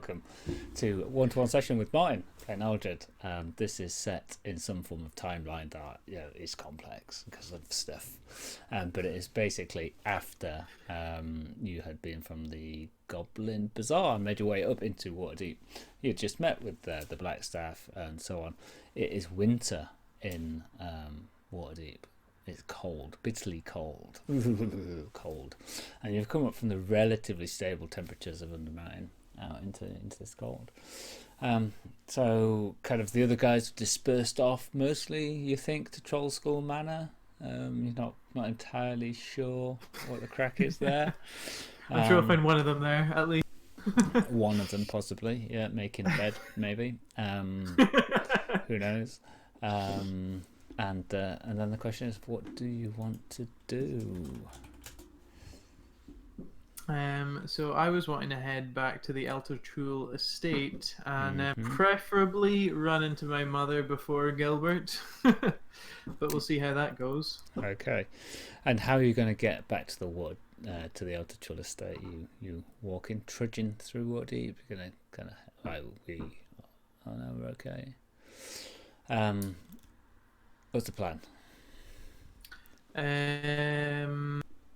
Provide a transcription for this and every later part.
welcome to one-to-one session with Martin and Aldred. This is set in some form of timeline that is complex because of stuff, but it is basically after you had been from the Goblin Bazaar and made your way up into Waterdeep. You had just met with the Blackstaff and so on. It is winter in Waterdeep. It's cold, bitterly cold, cold, and you've come up from the relatively stable temperatures of Undermountain out into this cold. So kind of the other guys have dispersed off mostly, you think, to Troll School Manor. You're not entirely sure what the crack is there. I'm sure I'll find one of them there at least. One of them possibly, yeah, making a bed maybe. Who knows? And then the question is, what do you want to do? So I was wanting to head back to the Eltorchul estate and preferably run into my mother before Gilbert. But we'll see how that goes. Okay. And how are you going to get back to the wood, to the Eltorchul estate? You walking, trudging through Waterdeep? You're going to kind of, oh no, we're okay. What's the plan?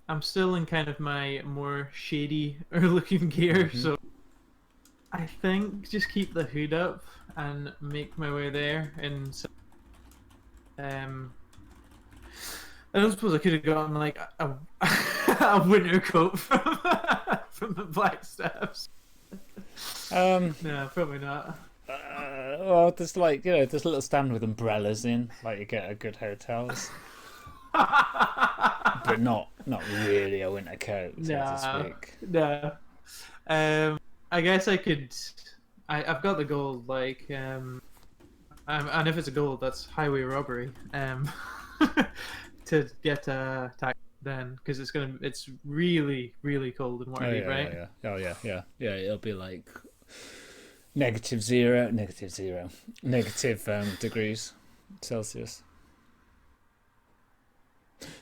I'm still in kind of my more shady looking gear, so I think just keep the hood up and make my way there. And I don't suppose I could have gotten like a winter coat from the Blackstaffs. No, probably not. Well, there's there's a little stand with umbrellas in, like you get at good hotels, but not really a winter coat, so to speak. No. I guess I could. I've got the gold, and if it's a gold, that's highway robbery. To get tax then, because it's really really cold in Waterdeep, right? Yeah. It'll be like negative degrees Celsius.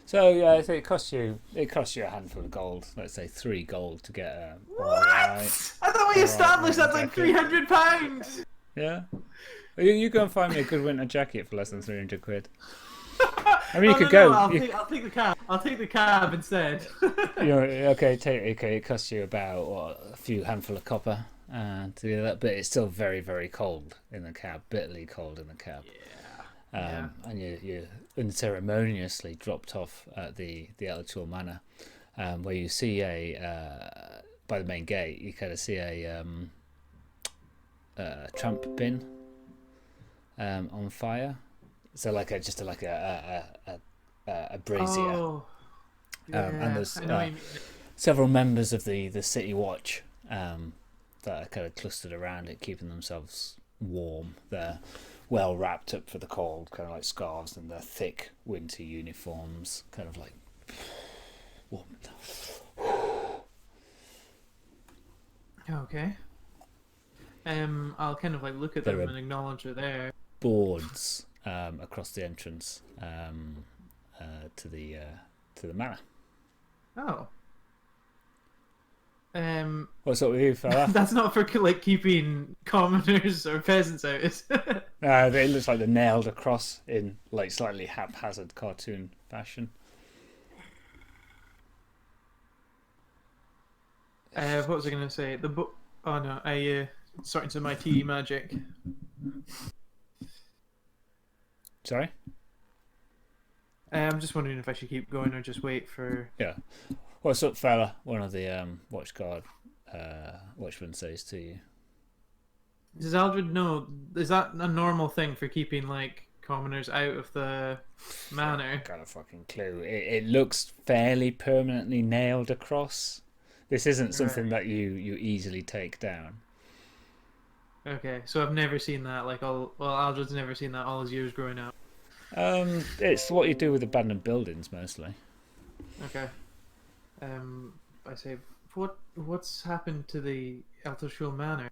So yeah, it costs you a handful of gold. Let's say 3 gold to get what? I thought we established that's like £300. Yeah, you go and find me a good winter jacket for less than 300 quid. I mean, you could go. I'll take the cab. I'll take the cab instead. Okay. It costs you about a few handful of copper. To do that, but it's still very, very cold in the cab, bitterly cold in the cab. Yeah. And you're unceremoniously dropped off at the Eltorchul Manor, where you see by the main gate, you kind of see a tramp bin on fire. So just a brazier. Oh, yeah. And there's several members of the City Watch. That are kind of clustered around it, keeping themselves warm. They're well wrapped up for the cold, kind of like scarves, and their thick winter uniforms, kind of like warm. Okay. I'll kind of like look at them and acknowledge they're there. Boards across the entrance to the manor. Oh. What's up with you, fella? That's not for like keeping commoners or peasants out, is it? It looks like they're nailed across in like slightly haphazard cartoon fashion. What was I going to say? Oh no, I starting to my tea magic. Sorry? I'm just wondering if I should keep going or just wait for. Yeah. What's up, fella? One of the watchmen says to you. Does Aldred know? Is that a normal thing for keeping like commoners out of the manor? Got a fucking clue. It looks fairly permanently nailed across. This isn't something that you easily take down. Okay, so I've never seen that. Aldred's never seen that all his years growing up. It's what you do with abandoned buildings mostly. Okay. I say, what's happened to the Eltorchul Manor?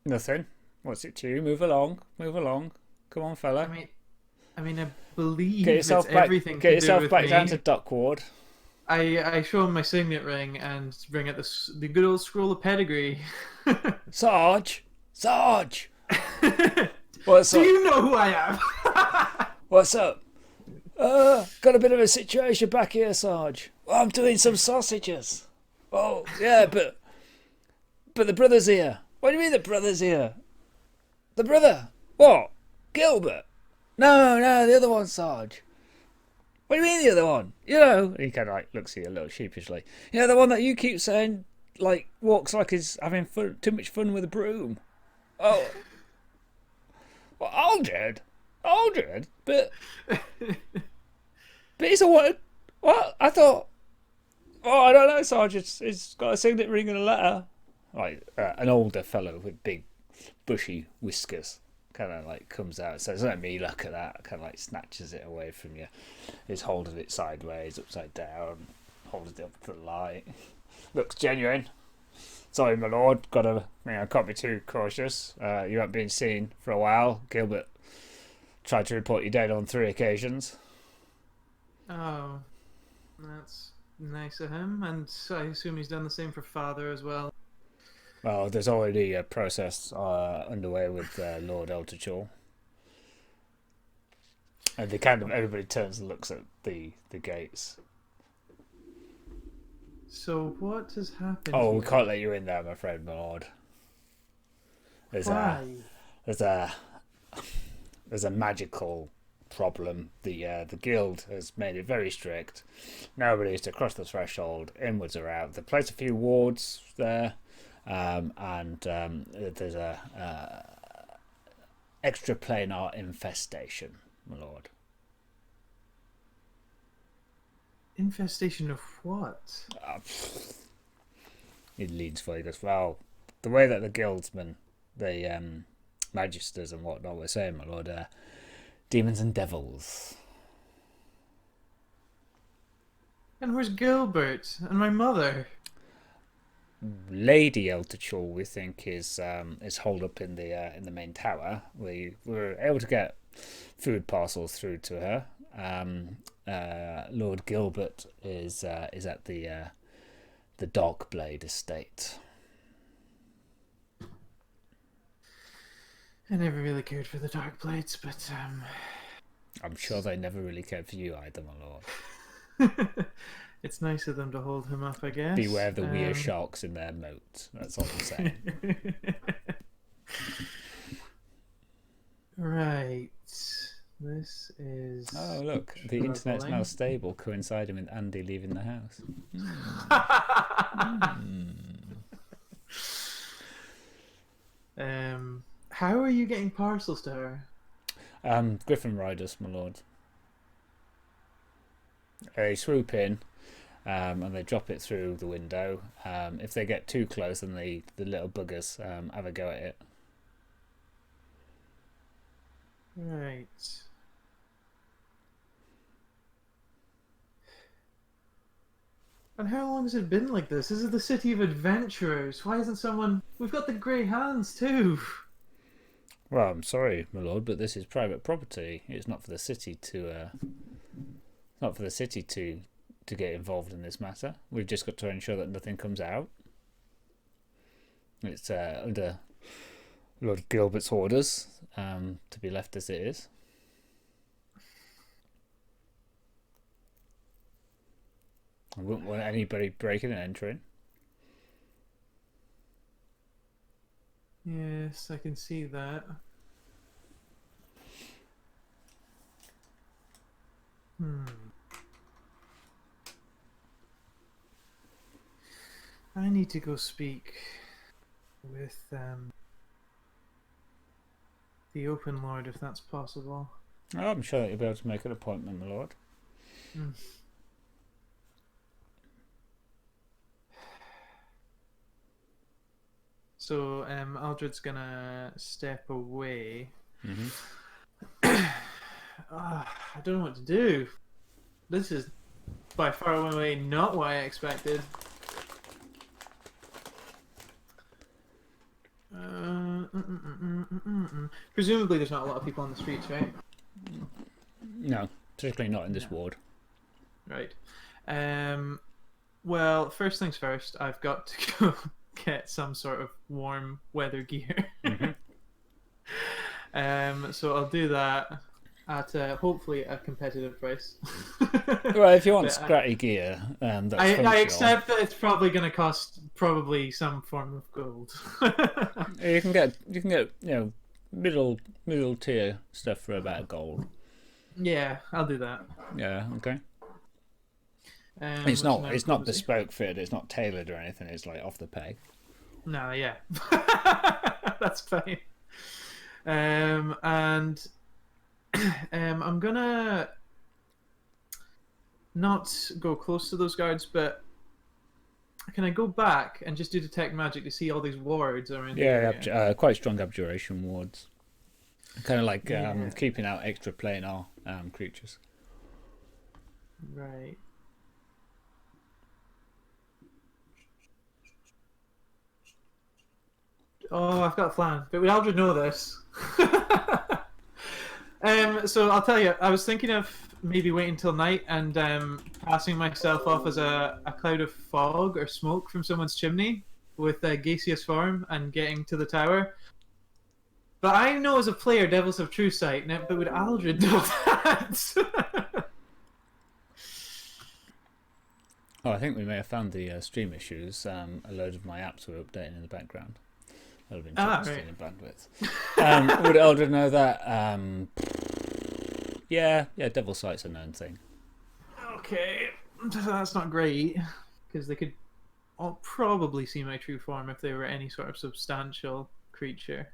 Nothing. What's it to you? Move along. Come on, fella. I mean, I believe get yourself it's back, everything. Get to yourself do with back me. down to Dockward. I show him my signet ring and bring out the good old scroll of pedigree. Sarge! Sarge! What's Do up? you know who I am? What's up? Got a bit of a situation back here, Sarge. Well, I'm doing some sausages. Oh, yeah, but the brother's here. What do you mean the brother's here? The brother? What? Gilbert? No, the other one, Sarge. What do you mean the other one? You know, he kind of like looks at you a little sheepishly. Yeah, the one that you keep saying like walks like he's having fun, too much fun with a broom. Oh, well, Aldred, but he's a what? What? I thought. Oh, I don't know, Sarge. It's got a signet ring and a letter. Like an older fellow with big, bushy whiskers, kind of like comes out and says, "Let me look at that." Kind of like snatches it away from you. He's holding it sideways, upside down, holds it up to the light. Looks genuine. Sorry, my lord. Can't be too cautious. You haven't been seen for a while. Gilbert tried to report you dead on 3 occasions. Oh, that's nice of him, and I assume he's done the same for father as well. Well, there's already a process underway with Lord Eltorchul. And everybody turns and looks at the gates. So what has happened? Oh, we here? can't let you in there, I'm afraid, my lord. Why? There's a magical problem. The guild has made it very strict. Nobody is to cross the threshold, inwards or out. They place a few wards there, and there's a extra planar infestation, my lord. Infestation of what? He leans forward. He goes, well, the way that the guildsmen, the magisters and whatnot were saying, my lord, demons and devils. And where's Gilbert and my mother? Lady Eltorchul, we think, is holed up in the main tower. We were able to get food parcels through to her. Lord Gilbert is at the Darkblade estate. I never really cared for the Darkblades, but I'm sure they never really cared for you either, my lord. it's nice of them to hold him up, I guess. Beware of the weird sharks in their moat. That's all I'm saying. Right. This is... Oh, look. The internet's now stable, coinciding with Andy leaving the house. How are you getting parcels to her? Griffin Riders, my lord. They swoop in, and they drop it through the window. If they get too close, then the little buggers have a go at it. Right. And how long has it been like this? This is the city of adventurers. Why isn't someone... We've got the grey hands too. Well, I'm sorry, my lord, but this is private property. It's not for the city to get involved in this matter. We've just got to ensure that nothing comes out. It's under Lord Gilbert's orders to be left as it is. I wouldn't want anybody breaking and entering. Yes, I can see that. I need to go speak with the Open Lord, if that's possible. Oh, I'm sure that you'll be able to make an appointment, my lord. So, Aldred's gonna step away. I don't know what to do. This is by far and away not what I expected. Presumably there's not a lot of people on the streets, right? No, particularly not in this ward. Right. Well, first things first, I've got to go get some sort of warm weather gear. Mm-hmm. So I'll do that at hopefully a competitive price. Well, if you want But scratty gear, that's I functional. accept that it's probably going to cost probably some form of gold. You can get middle tier stuff for about $1. Yeah, I'll do that. Yeah, okay. So now It's not cozy. bespoke fit. It's not tailored or anything. It's like off the peg. No, yeah, that's fine. And I'm gonna not go close to those guards, but can I go back and just do detect magic to see all these wards around the Yeah, area? quite strong abjuration wards. Kind of like Yeah. keeping out extra planar creatures. Right. Oh, I've got a plan. But would Aldred know this? So I'll tell you, I was thinking of maybe waiting till night and passing myself off as a cloud of fog or smoke from someone's chimney with a gaseous form and getting to the tower. But I know as a player, devils have true sight, but would Aldred know that? Oh, I think we may have found the stream issues. A load of my apps were updating in the background. That would have been Ah, stealing right. bandwidth. Would Eldred know that? Yeah, Devil Sight's a known thing. Okay, that's not great because they could all probably see my true form if they were any sort of substantial creature.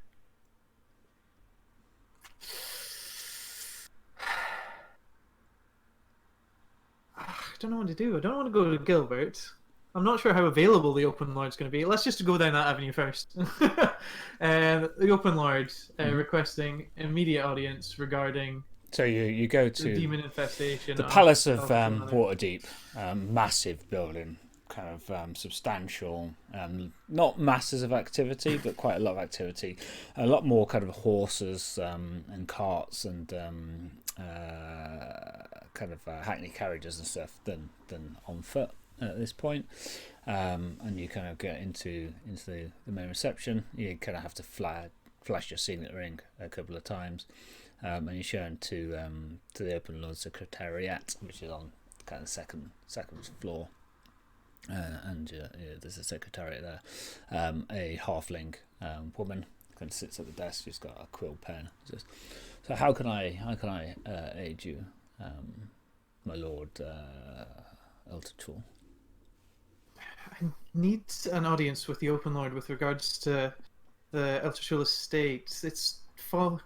I don't know what to do. I don't want to go to Gilbert. I'm not sure how available the Open Lord's going to be. Let's just go down that avenue first. The Open Lord requesting immediate audience regarding So you go the to demon infestation the of Palace of Eltorchul Manor. Waterdeep, massive building, kind of substantial, not masses of activity, but quite a lot of activity. A lot more kind of horses and carts and kind of hackney carriages and stuff than on foot at this point. And you kind of get into the main reception. You kind of have to flash your signet ring a couple of times. And you're shown to the Open Lord Secretariat, which is on kind of second floor, and there's a secretariat there. A halfling woman kind of sits at the desk. She's got a quill pen. So how can I aid you, my lord Eltorchul? I need an audience with the Open Lord with regards to the Eltorchul estate. It's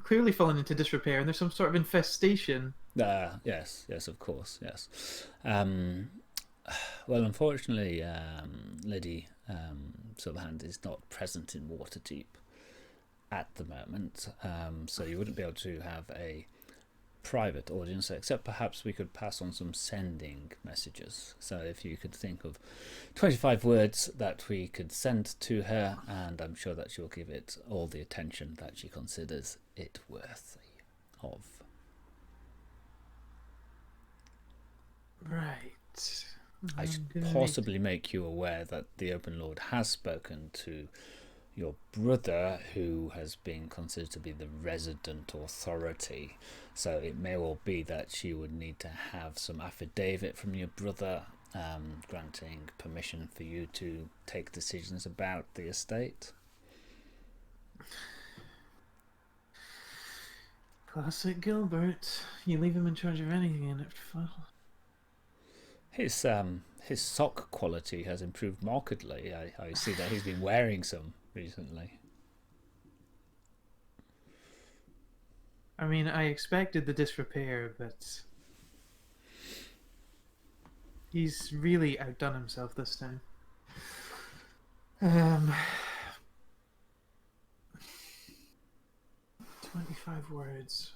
clearly fallen into disrepair, and there's some sort of infestation. Yes, of course, yes. Well, unfortunately, Lady Silverhand is not present in Waterdeep at the moment, so you wouldn't be able to have a private audience, except perhaps we could pass on some sending messages. So if you could think of 25 words that we could send to her, and I'm sure that she'll give it all the attention that she considers it worthy of. Right. I should possibly make you aware that the Open Lord has spoken to your brother, who has been considered to be the resident authority. So it may well be that she would need to have some affidavit from your brother granting permission for you to take decisions about the estate. Classic Gilbert. You leave him in charge of anything and it His sock quality has improved markedly. I see that he's been wearing some recently. I mean, I expected the disrepair, but he's really outdone himself this time. 25 words.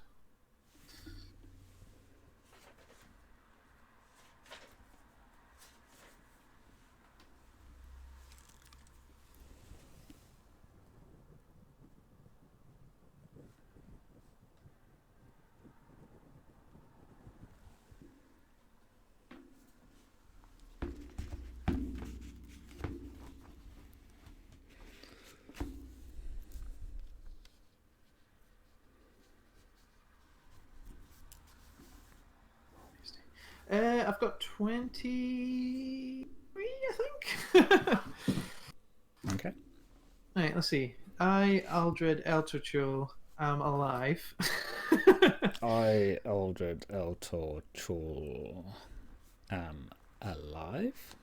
I've got 23, I think. Okay. Right, let's see. I, Aldred Eltorchul, am alive. I, Aldred Eltorchul, am alive.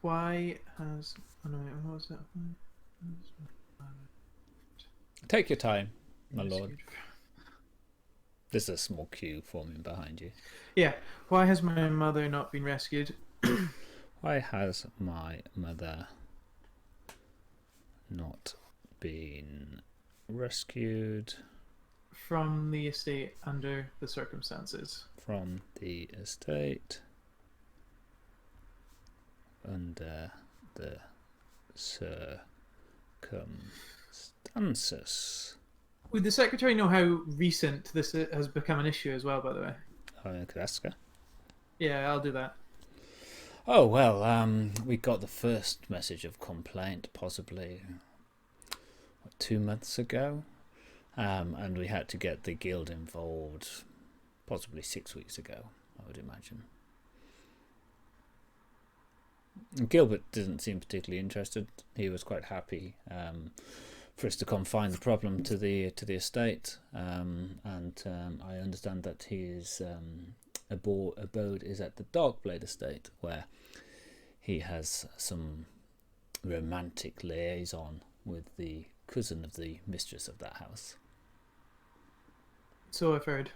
Why has... Oh no, wait, what was that? Take your time, my Rescued. lord. There's a small queue forming behind you. Yeah. Why has my mother not been rescued? Why has my mother not been rescued From the estate under the circumstances. from the estate under the circumstances? Would the secretary know how recent this has become an issue as well, by the way? I could ask her. Yeah, I'll do that. Oh, well, we got the first message of complaint possibly 2 months ago, and we had to get the guild involved possibly 6 weeks ago, I would imagine. And Gilbert didn't seem particularly interested. He was quite happy for us to confine the problem to the estate, and I understand that his abode is at the Darkblade estate, where he has some romantic liaison with the cousin of the mistress of that house. So I've heard.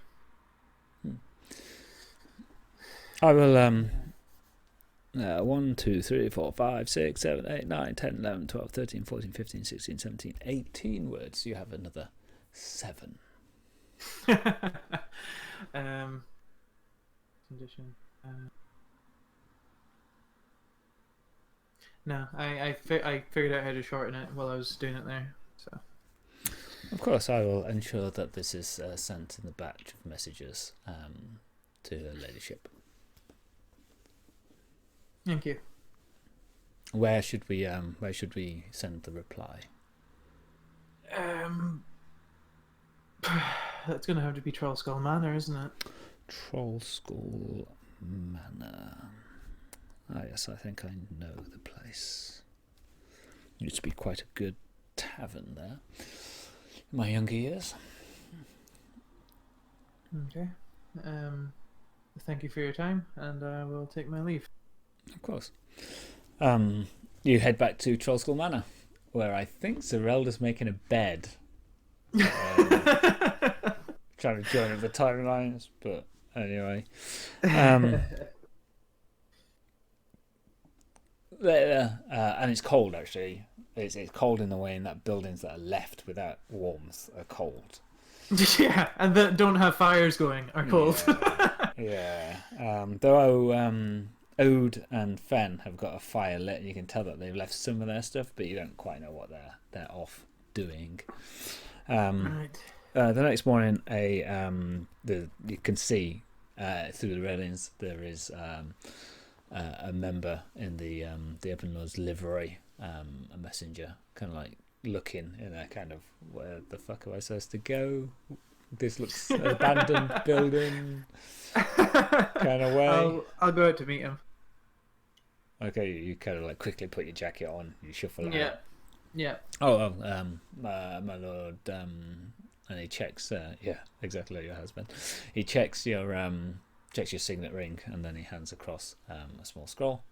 I will 1, 2, 3, 4, 5, 6, 7, 8, 9, 10, 11, 12, 13, 14, 15, 16, 17, 18 words. You have another 7. Condition. No, I figured out how to shorten it while I was doing it there. So. Of course, I will ensure that this is sent in the batch of messages to her ladyship. Thank you. Where should we send the reply? That's gonna have to be Trollskull Manor, isn't it? Trollskull Manor. Ah, yes, I think I know the place. Used to be quite a good tavern there in my younger years. Okay. Thank you for your time, and I will take my leave. Of course. You head back to Trollskull Manor, where I think Zarelda's making a bed. Trying to join up the timelines, but anyway. And it's cold, actually. It's cold in the way in that buildings that are left without warmth are cold. Yeah, and that don't have fires going are cold. Yeah. Though Ode and Fen have got a fire lit, you can tell that they've left some of their stuff, but you don't quite know what they're off doing. Right. The next morning, you can see through the railings there is a member in the Open Lord's livery, a messenger, kind of like looking in a kind of, where the fuck am I supposed to go? This looks an abandoned building kind of way. I'll go out to meet him. Okay, you kind of like quickly put your jacket on, you shuffle out. Yeah. My lord, and he checks. Yeah, exactly like your husband. He checks your signet ring, and then he hands across a small scroll.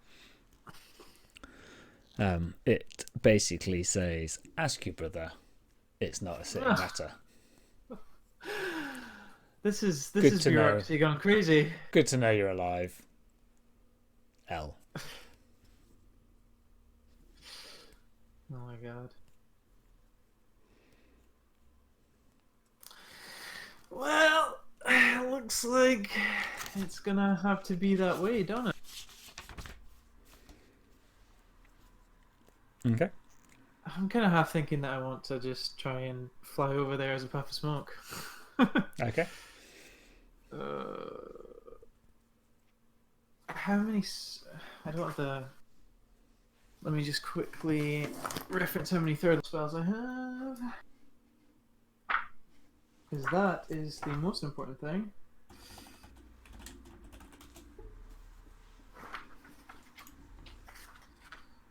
It basically says, "Ask your brother. It's not a sitting matter." This is bureaucracy gone crazy. Good to know you're alive. L. Oh my god. Well, it looks like it's gonna have to be that way, don't it? Okay. I'm kind of half thinking that I want to just try and fly over there as a puff of smoke. Okay. How many... I don't have the... Let me just quickly reference how many third spells I have. Because that is the most important thing.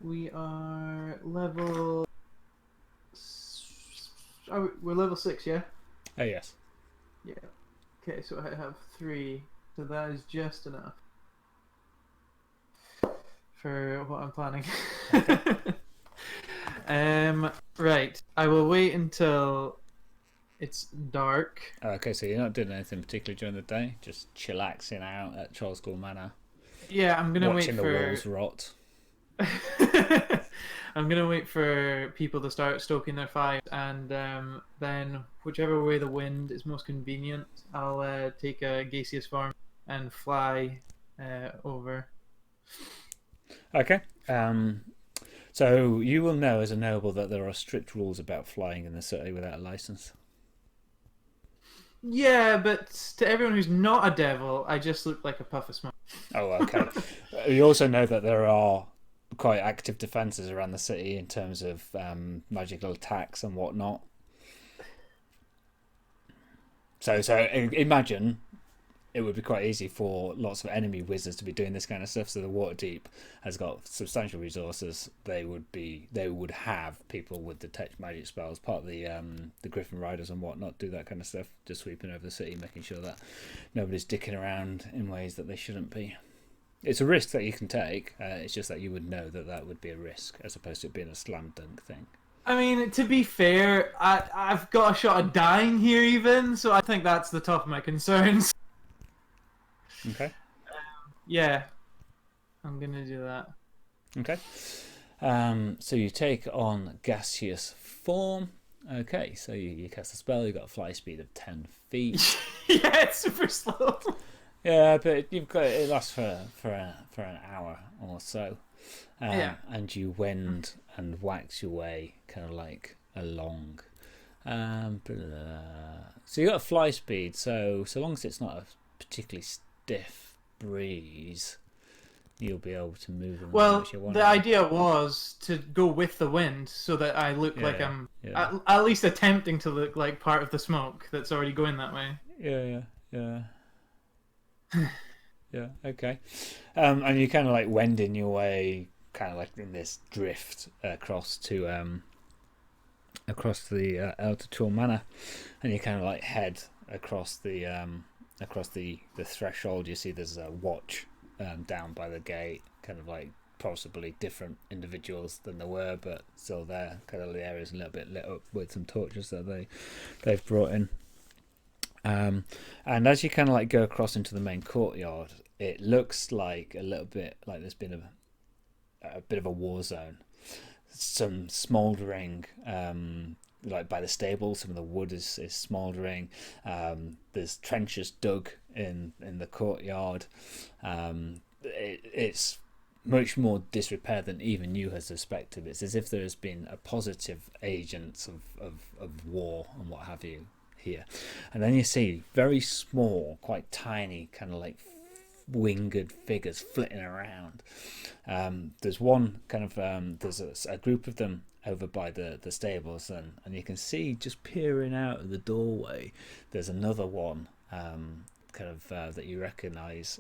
We are level. We're level 6, yeah? Oh, yes. Yeah. Okay, so I have 3. So that is just enough for what I'm planning. Right. I will wait until it's dark. Okay, so you're not doing anything particularly during the day, just chillaxing out at Trollskull Manor, Yeah, I'm gonna watching wait the for. walls rot. I'm gonna wait for people to start stoking their fires, and then whichever way the wind is most convenient, I'll take a gaseous form and fly over. Okay. So you will know as a noble that there are strict rules about flying in the city without a license. Yeah, but to everyone who's not a devil, I just look like a puff of smoke. Oh, okay. You also know that there are quite active defences around the city in terms of magical attacks and whatnot. So imagine it would be quite easy for lots of enemy wizards to be doing this kind of stuff. So the Waterdeep has got substantial resources. They would have people with detect magic spells. Part of the Griffin Riders and whatnot do that kind of stuff, just sweeping over the city, making sure that nobody's dicking around in ways that they shouldn't be. It's a risk that you can take. It's just that you would know that that would be a risk, as opposed to it being a slam dunk thing. I mean, to be fair, I've got a shot of dying here even, so I think that's the top of my concerns. Okay. Yeah, I'm gonna do that. Okay. So you take on gaseous form. Okay, so you cast a spell. You've got a fly speed of 10 feet. Yeah, it's super slow. Yeah, but it lasts for an hour or so. Yeah. And you wend and wax your way kind of like along. So you got a fly speed. So long as it's not a particularly stiff breeze, you'll be able to move them. Well, the idea was to go with the wind so that I look like I'm at least attempting to look like part of the smoke that's already going that way. Yeah. Yeah, okay. And you kind of like wending your way, kind of like in this drift across the Eltorchul manor, and you kind of like head across the threshold. You see there's a watch down by the gate, kind of like possibly different individuals than there were, but still there. Kind of the area's a little bit lit up with some torches that they've brought in. And as you kind of like go across into the main courtyard, it looks like a little bit like there's been a bit of a war zone. Some smouldering, like by the stable, some of the wood is smouldering. There's trenches dug in the courtyard. It's much more disrepair than even you had suspected. It's as if there has been a positive agent of war and what have you here. And then you see very small, quite tiny, kind of like winged figures flitting around. There's one kind of there's a group of them over by the stables, and you can see just peering out of the doorway there's another one that you recognize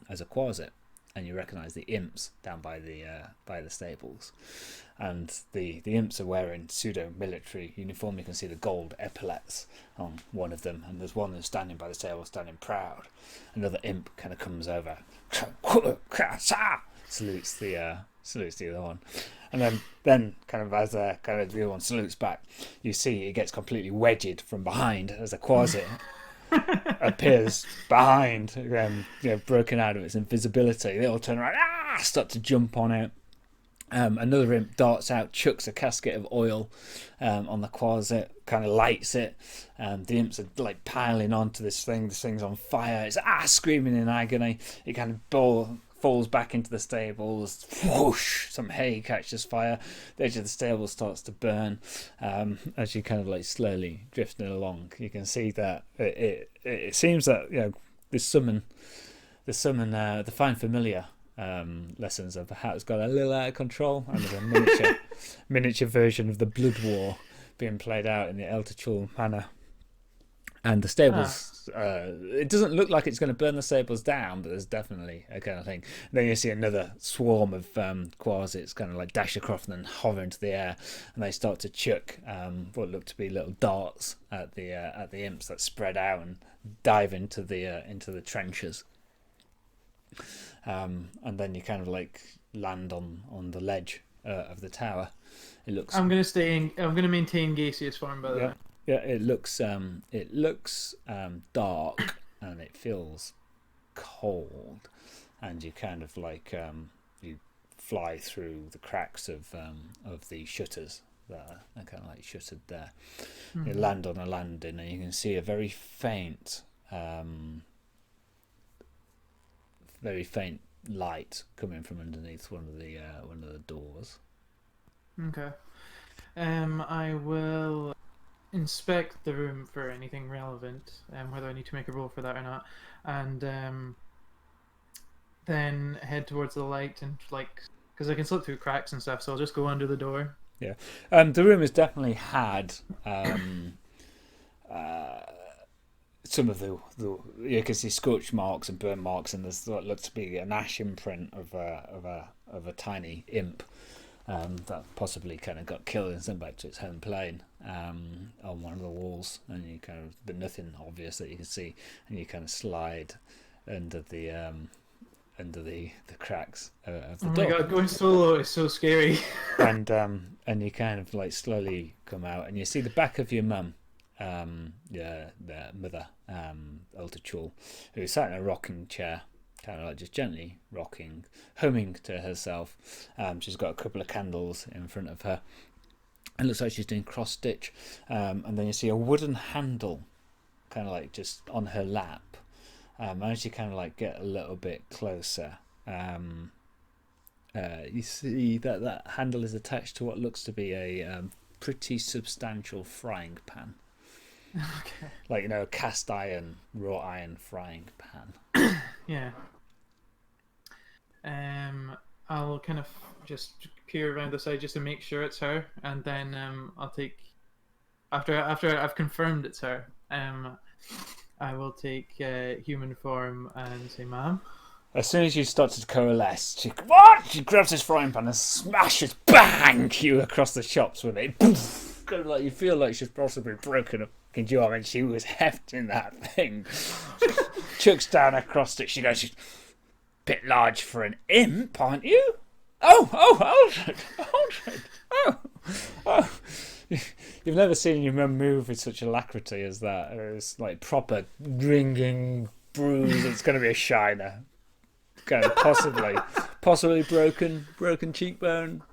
as a Quasit, and you recognize the imps down by the stables. And the imps are wearing pseudo-military uniform. You can see the gold epaulets on one of them, and there's one that's standing by the table, standing proud. Another imp kind of comes over, salutes the other one, and then kind of as the other one salutes back, you see it gets completely wedged from behind as a Quasit appears behind, broken out of its invisibility. They all turn around, start to jump on it. Another imp darts out, chucks a casket of oil on the Quasit, kind of lights it. The imps are like piling onto this thing. This thing's on fire. It's screaming in agony. It kind of falls back into the stables. Whoosh! Some hay catches fire. The edge of the stable starts to burn. As you kind of like slowly drifting along, you can see that it seems that the fine familiar lessons of how it's got a little out of control, and there's a miniature version of the Blood War being played out in the Eltorchul manor. And the stables, it doesn't look like it's going to burn the stables down, but there's definitely a kind of thing. And then you see another swarm of quasits kind of like dash across and then hover into the air, and they start to chuck what look to be little darts at the imps that spread out and dive into the trenches. And then you kind of like land on the ledge of the tower. It looks. I'm gonna maintain gaseous form, by the way. Yeah, it looks dark and it feels cold, and you kind of like you fly through the cracks of the shutters that are kind of like shuttered there. You land on a landing, and you can see a very faint light coming from underneath one of the doors. Okay. I will inspect the room for anything relevant, whether I need to make a roll for that or not, and then head towards the light and because I can slip through cracks and stuff, so I'll just go under the door. Yeah, the room has definitely had some of the you can see scorch marks and burn marks, and there's what looks to be an ash imprint of a tiny imp. That possibly kind of got killed and sent back to its home plane on one of the walls, and you kind of, but nothing obvious that you can see, and you kind of slide under the cracks of the door. Oh my god, going solo is so scary. and you kind of like slowly come out, and you see the back of your mum, the mother, Eltorchul, who sat in a rocking chair, kind of like just gently rocking, humming to herself. She's got a couple of candles in front of her. It looks like she's doing cross stitch. And then you see a wooden handle kind of like just on her lap. As you kind of like get a little bit closer, you see that handle is attached to what looks to be a pretty substantial frying pan. Okay. Like, a cast iron, wrought iron frying pan. Yeah. I'll kind of just peer around the side just to make sure it's her, and then I'll take after I've confirmed it's her. I will take human form and say, "Ma'am." As soon as you start to coalesce, she grabs his frying pan and smashes, bang, you across the chops with it. Poof! Kind of like you feel like she's possibly broken a jaw, and she was hefting that thing. Chucks down across it. She goes, "She's a bit large for an imp, aren't you?" Oh, Aldred. Oh. You've never seen your mum move with such alacrity as that. It's like proper ringing bruise. It's going to be a shiner. Kind of possibly broken cheekbone.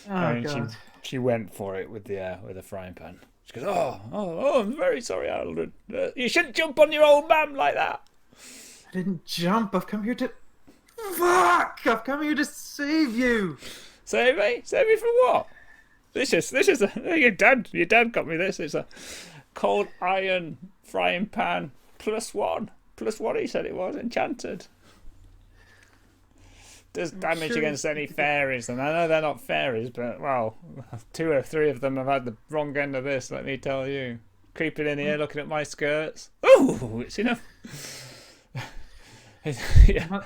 Oh god. She went for it with the frying pan. She goes, oh, I'm very sorry, Aldred. You shouldn't jump on your old man like that. I didn't jump. I've come here to. Fuck! I've come here to save you. Save me? Save me from what? This is your dad got me this. It's a cold iron frying pan +1. +1 he said it was, enchanted. Does damage against any fairies, and I know they're not fairies, but well, 2 or 3 of them have had the wrong end of this, let me tell you. Creeping in here looking at my skirts. Ooh, it's enough. Yeah.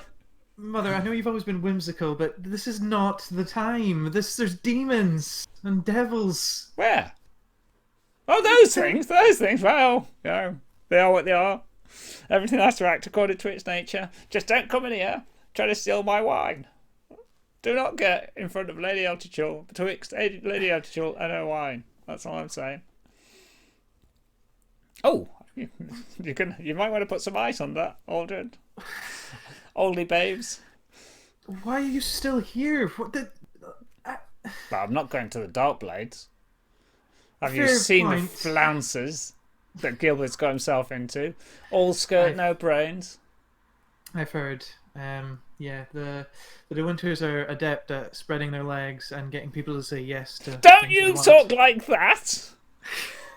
Mother, I know you've always been whimsical, but this is not the time. There's demons and devils. Where? Oh, those things. Well, they are what they are. Everything has to act according to its nature. Just don't come in here. Try to steal my wine. Do not get in front of Lady Eltorchul, betwixt Lady Eltorchul and her wine. That's all I'm saying. Oh, you might want to put some ice on that, Aldred. Oldie babes. Why are you still here? What the? But I'm not going to the Darkblades. Have Fair you seen point. the flounces that Gilbert's got himself into? All skirt, no brains. I've heard. Yeah, the Winters are adept at spreading their legs and getting people to say yes to. Don't you talk like that?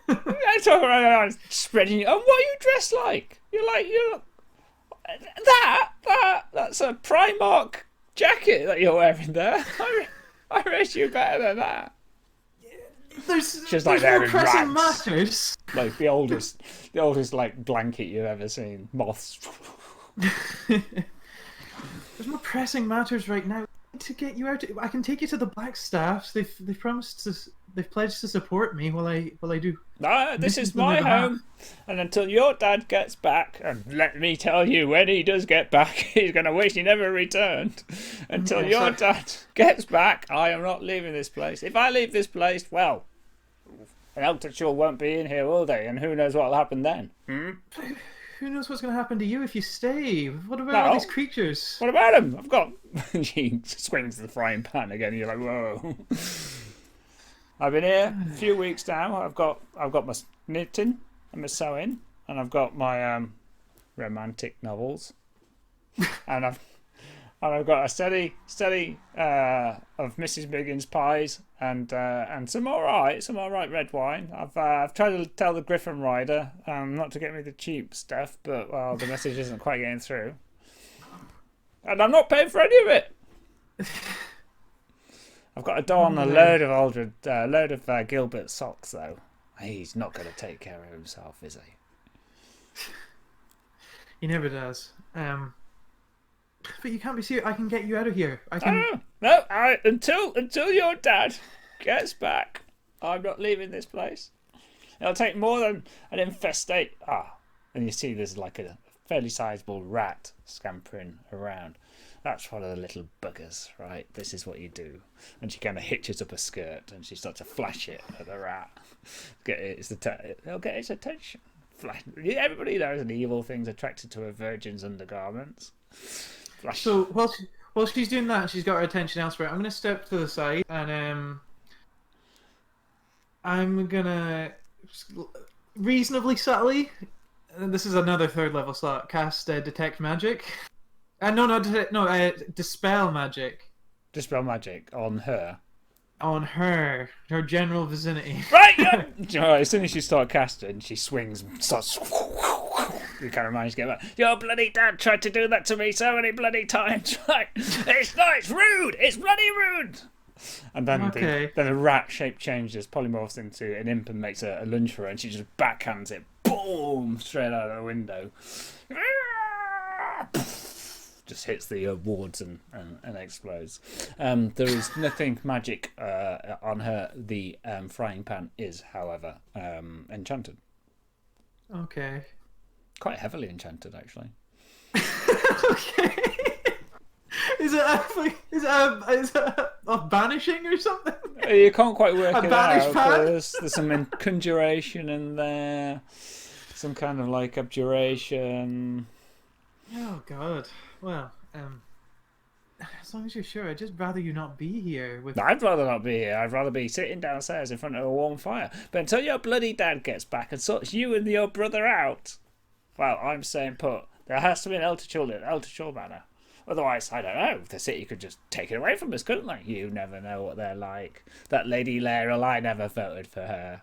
I talk about spreading. And what are you dressed like? You're that's a Primark jacket that you're wearing there. I rate you better than that. There's like more they're in pressing rags. matters. Like the oldest like blanket you've ever seen. Moths. There's more pressing matters right now. To get you out, I can take you to the Blackstaffs. They've promised to. They've pledged to support me while I do. No, this missions is on their my behalf. home, and until your dad gets back, and let me tell you, when he does get back, he's going to wish he never returned. Until Yeah, your dad gets back, I am not leaving this place. If I leave this place, well, an Eltorchul won't be in here, will they? And who knows what'll happen then? Who knows what's going to happen to you if you stay? What about No. all these creatures? What about him? I've got. He swings the frying pan again. And you're like, whoa. I've been here a few weeks now. I've got my knitting and my sewing, and I've got my romantic novels, and I've got a steady of Mrs. Biggins pies and some all right red wine. I've tried to tell the Griffin Rider not to get me the cheap stuff, but well, the message isn't quite getting through, and I'm not paying for any of it. I've got to don a load of Aldred, Gilbert socks though. He's not going to take care of himself, is he? He never does. But you can't be serious. I can get you out of here. I can. No. Until your dad gets back, I'm not leaving this place. It'll take more than an infestate. And you see there's like a fairly sizable rat scampering around. That's one of the little buggers, right? This is what you do. And she kind of hitches up her skirt and she starts to flash it at the rat. It'll get its attention. Everybody knows an evil thing's attracted to a virgin's undergarments. Flash. So while she's doing that, she's got her attention elsewhere. I'm gonna step to the side and I'm gonna reasonably subtly. This is another third level slot. Cast detect magic. Dispel magic. Dispel magic on her. On her general vicinity. Right, yeah. As soon as you start casting, she swings and starts. You kind of manage to get back. Your bloody dad tried to do that to me so many bloody times. Right? It's rude. It's bloody rude. And then the rat shape changes, polymorphs into an imp and makes a lunge for her, and she just backhands it, boom, straight out of the window. Just hits the wards and explodes. There is nothing magic on her. The frying pan is, however, enchanted. Okay. Quite heavily enchanted, actually. Okay. Is it a banishing or something? You can't quite work it banish out. pan? There's some conjuration in there, some kind of like abjuration. Oh God. Well, as long as you're sure, I'd just rather you not be here. I'd rather not be here. I'd rather be sitting downstairs in front of a warm fire. But until your bloody dad gets back and sorts you and your brother out, well, I'm saying put. There has to be an Eltorchul manor. Otherwise, I don't know. The city could just take it away from us, couldn't they? You never know what they're like. That Lady Laeral, I never voted for her.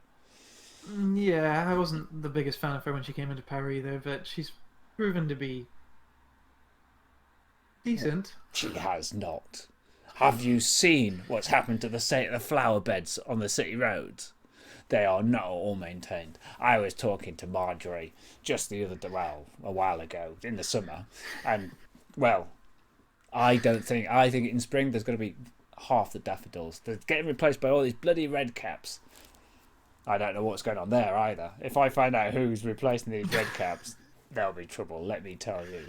Yeah, I wasn't the biggest fan of her when she came into power either, but she's proven to be decent. She has not. Have you seen what's happened to the state of the flower beds on the city roads? They are not all maintained. I was talking to Marjorie just the other day, a while ago, in the summer, and, well, I think in spring there's going to be half the daffodils. They're getting replaced by all these bloody red caps. I don't know what's going on there either. If I find out who's replacing these red caps, there'll be trouble, let me tell you.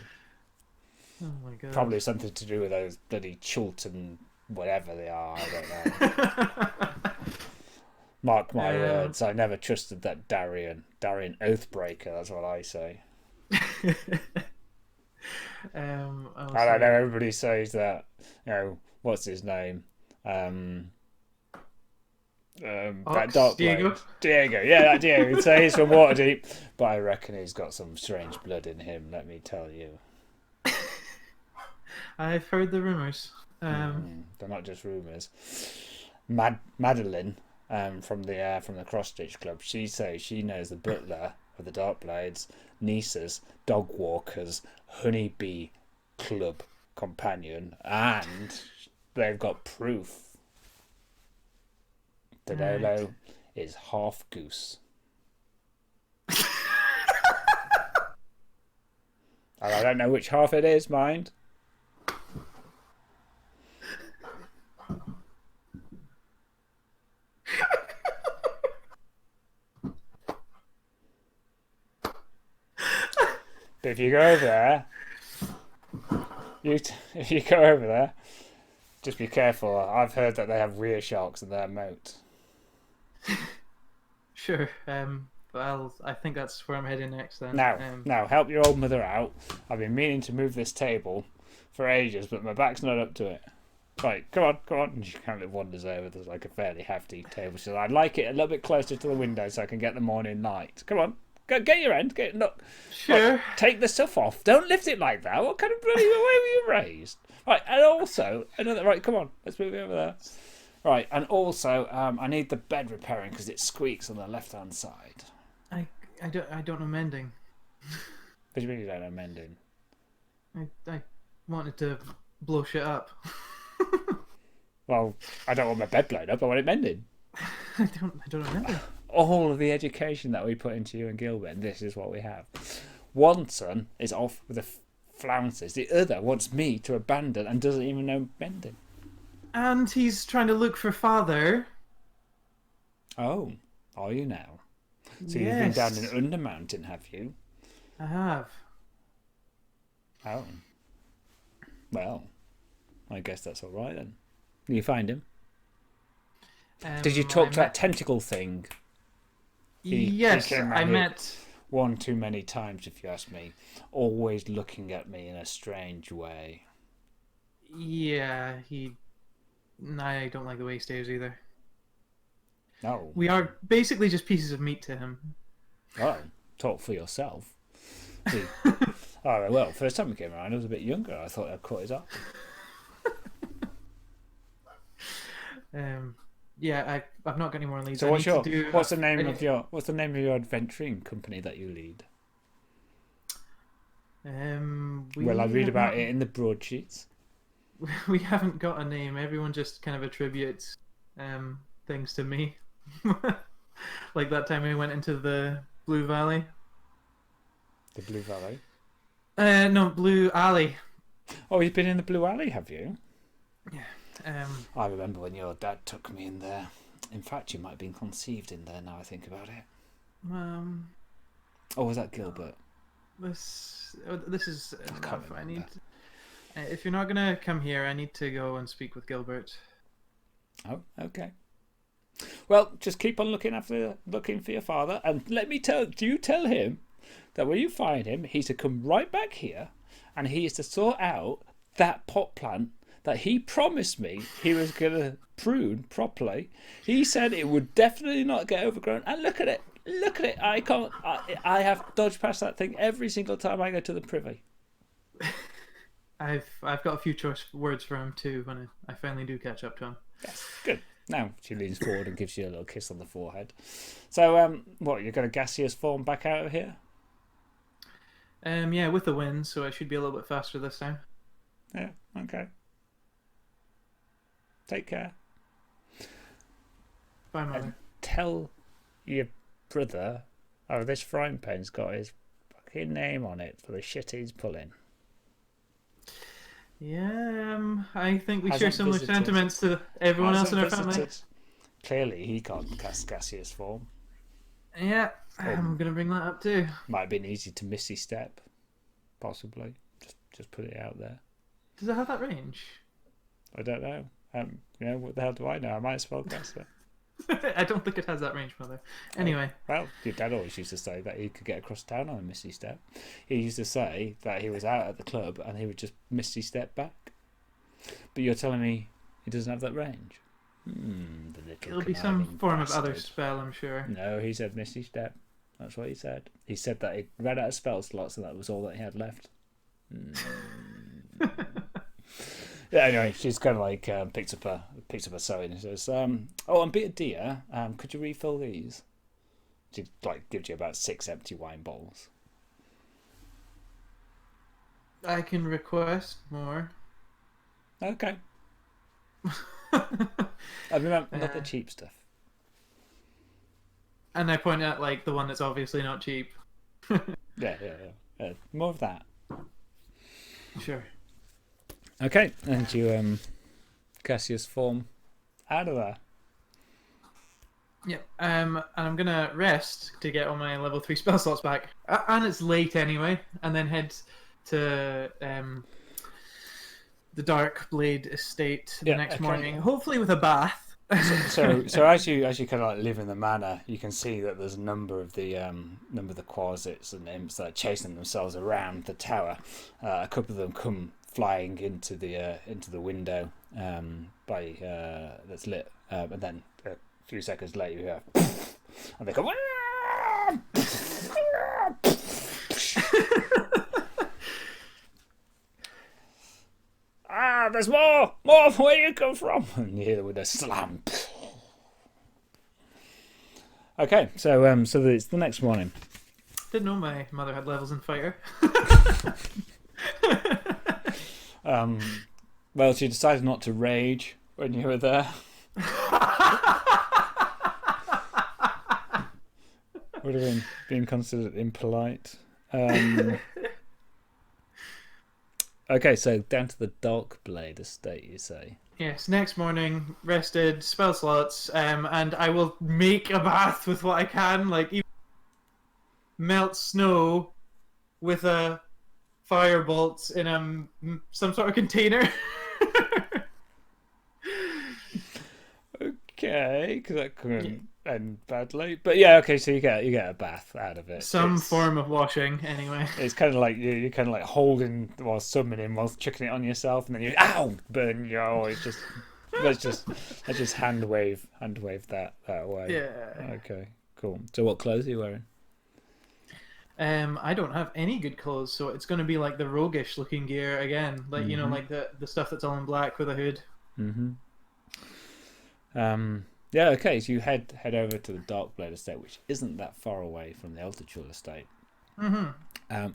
Oh my God. Probably something to do with those bloody Chultan whatever they are, I don't know. Mark my words, I never trusted that Darian Oathbreaker, that's what I say. I don't know, everybody says that, what's his name? That Darkblade. Diego, yeah, that Diego. He'd say he's from Waterdeep, but I reckon he's got some strange blood in him, let me tell you. I've heard the rumours. They're not just rumours. Madeline, from the Cross Stitch Club, she says she knows the butler of the Darkblades, nieces, dog walkers, honeybee club companion, and they've got proof. Danolo is half goose. And I don't know which half it is, mind. But if you go over there, if you go over there, just be careful. I've heard that they have rear sharks in their moat. Sure. Well, I think that's where I'm heading next then. Now, help your old mother out. I've been meaning to move this table for ages, but my back's not up to it. Right, come on. And she kind of wanders over. There's like a fairly hefty table. She says, I'd like it a little bit closer to the window so I can get the morning light. Come on. Go, get your end. Look. Sure. Right, take the stuff off. Don't lift it like that. What kind of bloody way were you raised? Right, and also, right, come on. Let's move it over there. Right, and also, I need the bed repairing because it squeaks on the left-hand side. I don't know mending. What do you mean you don't know mending? I wanted to blow shit up. Well, I don't want my bed blown up. I want it mended. I don't know mending. All of the education that we put into you and Gilbert, and this is what we have. One son is off with the flounces. The other wants me to abandon and doesn't even know mending. And he's trying to look for father. Oh, are you now? So yes. You've been down in Undermountain, have you? I have. Oh. Well, I guess that's all right then. Did you find him? Did you talk to that tentacle thing? Yes, I met... One too many times, if you ask me. Always looking at me in a strange way. Yeah, I don't like the way he stares either. No. We are basically just pieces of meat to him. Oh, talk for yourself. Oh, well, first time we came around, I was a bit younger. I thought I'd caught his eye. Yeah, I've not got any more leads. So what's the name of your adventuring company that you lead? Well, I read about it in the broadsheets. We haven't got a name. Everyone just kind of attributes things to me. Like that time we went into the Blue Valley. The Blue Valley? No, Blue Alley. Oh, you've been in the Blue Alley, have you? Yeah. I remember when your dad took me in there. In fact, you might have been conceived in there now I think about it. Oh, was that Gilbert? This is enough. I need... if you're not going to come here, I need to go and speak with Gilbert. Oh, okay. Well, just keep on looking for your father, and do you tell him that when you find him, he's to come right back here, and he is to sort out that pot plant that he promised me he was going to prune properly. He said it would definitely not get overgrown, and look at it. I have dodged past that thing every single time I go to the privy. I've got a few choice words for him too when I finally do catch up to him. Yes, good. Now she leans forward and gives you a little kiss on the forehead. So, what, you're going to gaseous form back out of here? Yeah, with the wind, so I should be a little bit faster this time. Yeah, okay. Take care. Bye, Mother. And tell your brother, this frying pan's got his fucking name on it for the shit he's pulling. Yeah, I think we share similar sentiments to everyone else in our family. Clearly, he can't cast gaseous form. Yeah, I'm going to bring that up too. Might have been easy to Misty Step, possibly. Just put it out there. Does it have that range? I don't know. What the hell do I know? I might as well cast it. I don't think it has that range, Mother. Anyway. Well, your dad always used to say that he could get across town on a Misty Step. He used to say that he was out at the club and he would just Misty Step back. But you're telling me he doesn't have that range? It'll be some form of other spell, I'm sure. No, he said Misty Step. That's what he said. He said that he ran out of spell slots and that was all that he had left. Yeah, anyway, she's kind of like picks up a sewing and says, "Oh, and bit of dear, could you refill these?" She like gives you about 6 empty wine bottles. I can request more. Okay. I remember not the cheap stuff. And I point at like the one that's obviously not cheap. Yeah. More of that. Sure. Okay, and you Cassius form out of there. Yep. And I'm gonna rest to get all my level 3 spell slots back. And it's late anyway. And then head to the Darkblade estate the next morning, hopefully with a bath. So as you kind of like live in the manor, you can see that there's a number of the Quasits and imps that are chasing themselves around the tower. A couple of them come flying into the window that's lit, and then a few seconds later you hear, and they come. There's more! Where you come from? And you hear the window slam. Okay, so it's the next morning. Didn't know my mother had levels in fighter. Well, she decided not to rage when you were there. Would have been considered impolite. Okay, so down to the Darkblade estate, you say? Yes, next morning, rested, spell slots, and I will make a bath with what I can, like even melt snow with a firebolt in some sort of container. Okay, because that couldn't end badly. But yeah, okay, so you get a bath out of it. Some form of washing, anyway. It's kind of like you're kind of like holding while summoning, while chucking it on yourself, and then you burn your. Oh, it's just let's just hand wave that way. Yeah. Okay, cool. So what clothes are you wearing? I don't have any good clothes, so it's going to be like the roguish looking gear again, like you know, like the stuff that's all in black with a hood. Mm-hmm. Yeah, okay, so you head over to the Darkblade estate, which isn't that far away from the Eltorchul estate. Mm-hmm.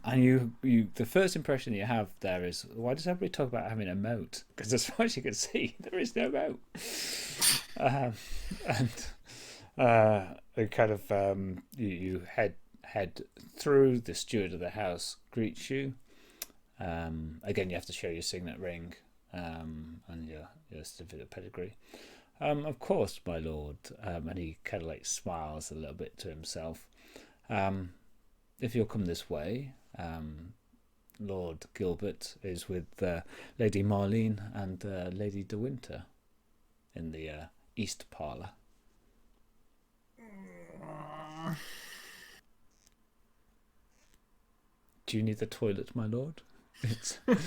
And you the first impression you have there is, why does everybody talk about having a moat? Because as far as you can see, there is no moat. And kind of you head through. The steward of the house greets you. Again, you have to show your signet ring and your certificate of pedigree. Of course, my lord. And he kind of like smiles a little bit to himself. If you'll come this way, Lord Gilbert is with Lady Marlene and Lady De Winter in the east parlour. Do you need the toilet, my lord? It's I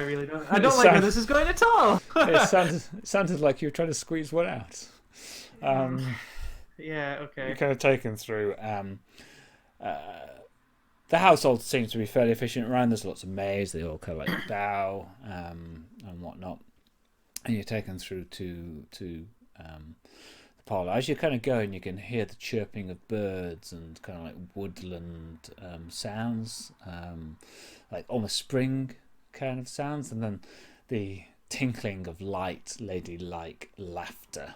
really don't. I don't like where this is going at all. It sounded like you were trying to squeeze one out. Yeah. Okay. You're kind of taken through. The household seems to be fairly efficient around. There's lots of maids. They all kind of like bow and whatnot. And you're taken through to the parlour. As you're kind of going, you can hear the chirping of birds and kind of like woodland sounds, like almost spring kind of sounds, and then the tinkling of light, ladylike laughter.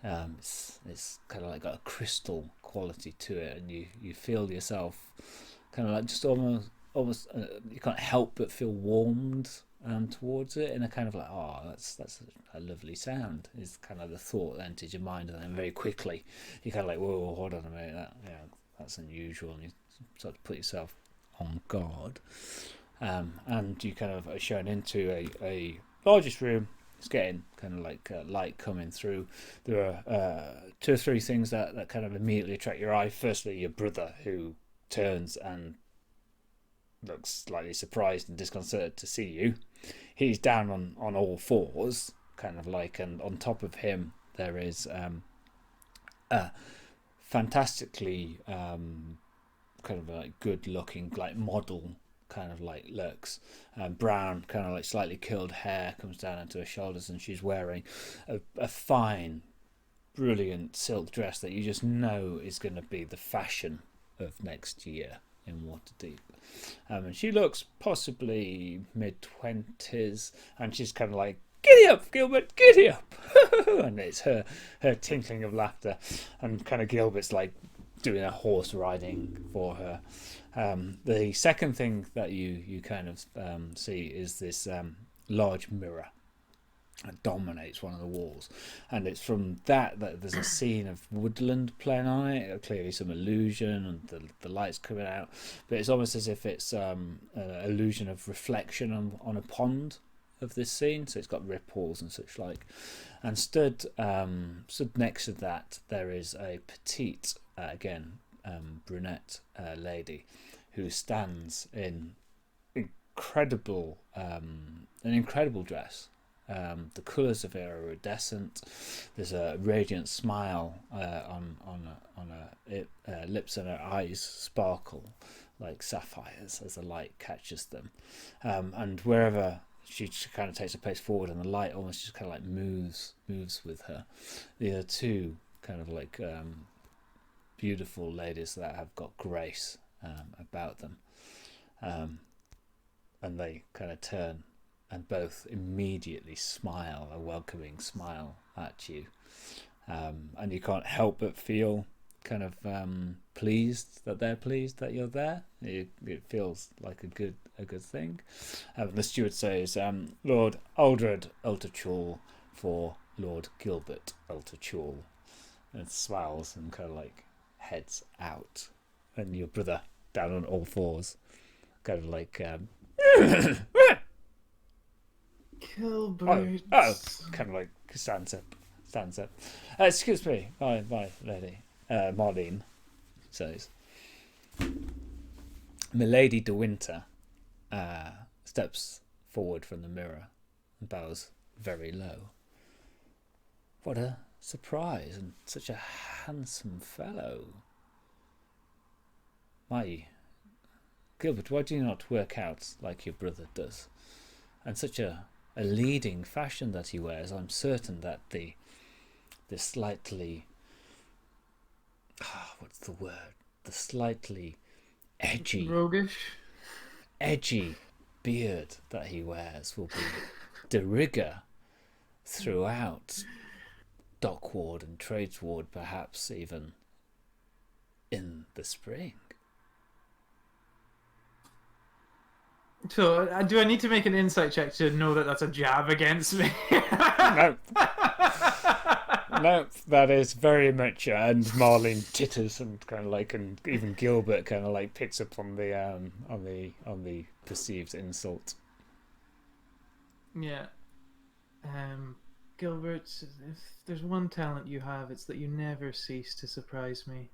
It's kind of like got a crystal quality to it, and you feel yourself kind of like just almost you can't help but feel warmed towards it in a kind of like, oh, that's a lovely sound is kind of the thought that enters your mind, and then very quickly you kind of like, whoa, hold on a minute, that's unusual, and you start to put yourself on guard, and you kind of are shown into a largest room. It's getting kind of like light coming through. There are 2 or 3 things that kind of immediately attract your eye. Firstly, your brother, who turns and looks slightly surprised and disconcerted to see you. He's down on all fours, kind of like, and on top of him there is a fantastically kind of like good looking like model, kind of like looks brown, kind of like slightly curled hair comes down into her shoulders, and she's wearing a fine, brilliant silk dress that you just know is going to be the fashion of next year in Waterdeep. And she looks possibly mid-20s, and she's kind of like Giddy up, Gilbert, giddy up. And it's her tinkling of laughter, and kind of Gilbert's like doing a horse riding for her. The second thing that you kind of see is this large mirror that dominates one of the walls, and it's from that there's a scene of woodland playing on it, clearly some illusion, and the lights coming out, but it's almost as if it's an illusion of reflection on a pond of this scene, so it's got ripples and such like. And stood next to that there is a petite brunette lady who stands in an incredible dress. The colours of it are iridescent. There's a radiant smile on her lips, and her eyes sparkle like sapphires as the light catches them. And wherever she kind of takes a pace forward, and the light almost just kind of like moves with her. The other two kind of like beautiful ladies that have got grace about them, and they kind of turn and both immediately smile a welcoming smile at you, and you can't help but feel kind of pleased that they're pleased that you're there. It feels like a good thing. The steward says, Lord Aldred Eltorchul for Lord Gilbert Eltorchul, and smiles and kind of like heads out, and your brother down on all fours kind of like Gilbert. Oh, kind of like stands up. Excuse me, my lady, Marlene says. Milady de Winter steps forward from the mirror and bows very low. What a surprise, and such a handsome fellow. My Gilbert, why do you not work out like your brother does? And such a leading fashion that he wears. I'm certain that the slightly what's the word? The slightly roguish, edgy beard that he wears will be de rigueur throughout Dockward and Tradesward, perhaps even in the spring. So, do I need to make an insight check to know that that's a jab against me? No. No, that is very much, and Marlene titters and kind of like, and even Gilbert kind of like picks up on the perceived insult. Yeah. Gilbert, if there's one talent you have, it's that you never cease to surprise me.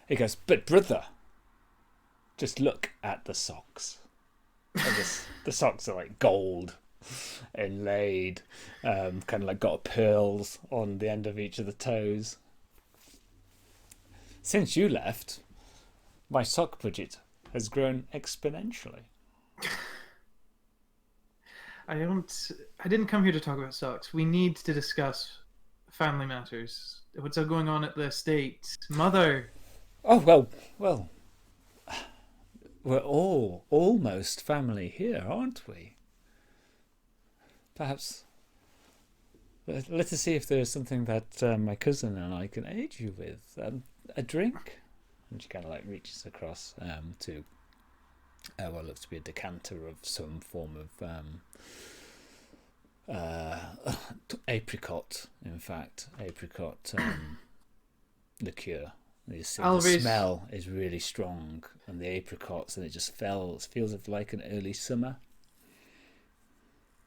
He goes, but brother, just look at the socks. The socks are like gold inlaid, kind of like got pearls on the end of each of the toes. Since you left, my sock budget has grown exponentially. I didn't come here to talk about socks. We need to discuss family matters. What's going on at the estate? Mother! Oh, well, we're all almost family here, aren't we? Perhaps let us see if there's something that my cousin and I can aid you with. A drink? And she kind of like reaches across to what looks to be a decanter of some form of apricot, in fact. Apricot liqueur. The smell is really strong, and the apricots, and it just feels like an early summer.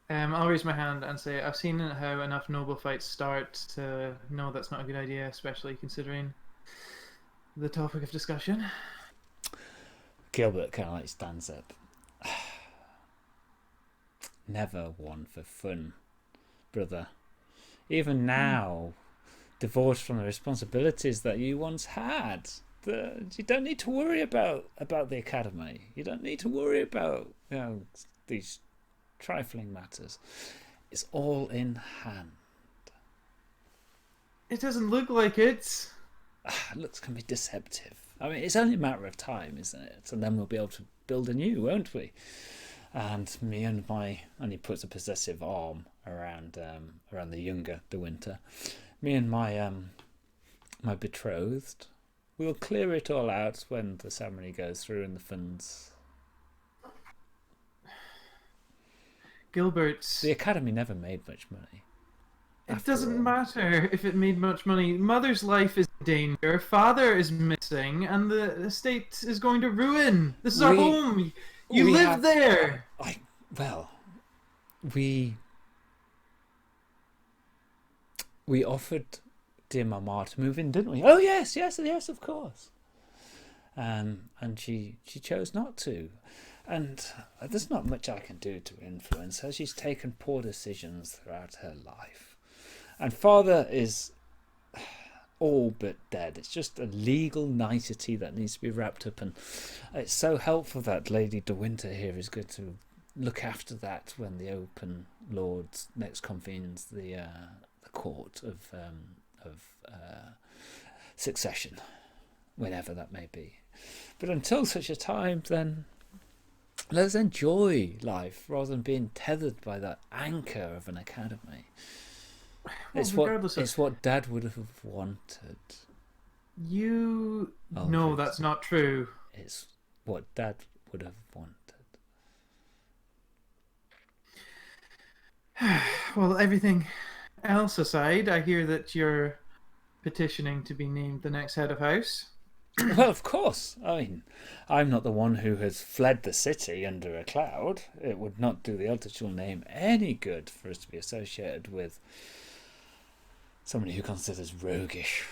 I'll raise my hand and say I've seen how enough noble fights start to know that's not a good idea, especially considering the topic of discussion. Gilbert kind of like stands up. Never one for fun, brother. Even now, divorced from the responsibilities that you once had, you don't need to worry about the academy. You don't need to worry about these trifling matters. It's all in hand. It doesn't look like it. Looks can be deceptive. I mean, it's only a matter of time, isn't it? And then we'll be able to build anew, won't we? and he puts a possessive arm around the younger De Winter. Me and my betrothed, we'll clear it all out when the ceremony goes through and the funds. Gilbert, The Academy never made much money. It doesn't matter if it made much money. Mother's life is in danger. Father is missing, and the estate is going to ruin. This is our home. You live there. We offered dear Mama to move in, didn't we? Oh yes, of course. And she chose not to. And there's not much I can do to influence her. She's taken poor decisions throughout her life. And Father is all but dead. It's just a legal nicety that needs to be wrapped up. And it's so helpful that Lady De Winter here is going to look after that when the Open Lords next convenes the court of succession, whenever that may be. But until such a time, then let's enjoy life rather than being tethered by that anchor of an academy. It's what Dad would have wanted. No, that's not true. It's what Dad would have wanted. Well, everything else aside, I hear that you're petitioning to be named the next head of house. Well, of course. I mean, I'm not the one who has fled the city under a cloud. It would not do the Eltorchul name any good for us to be associated with somebody who considers roguish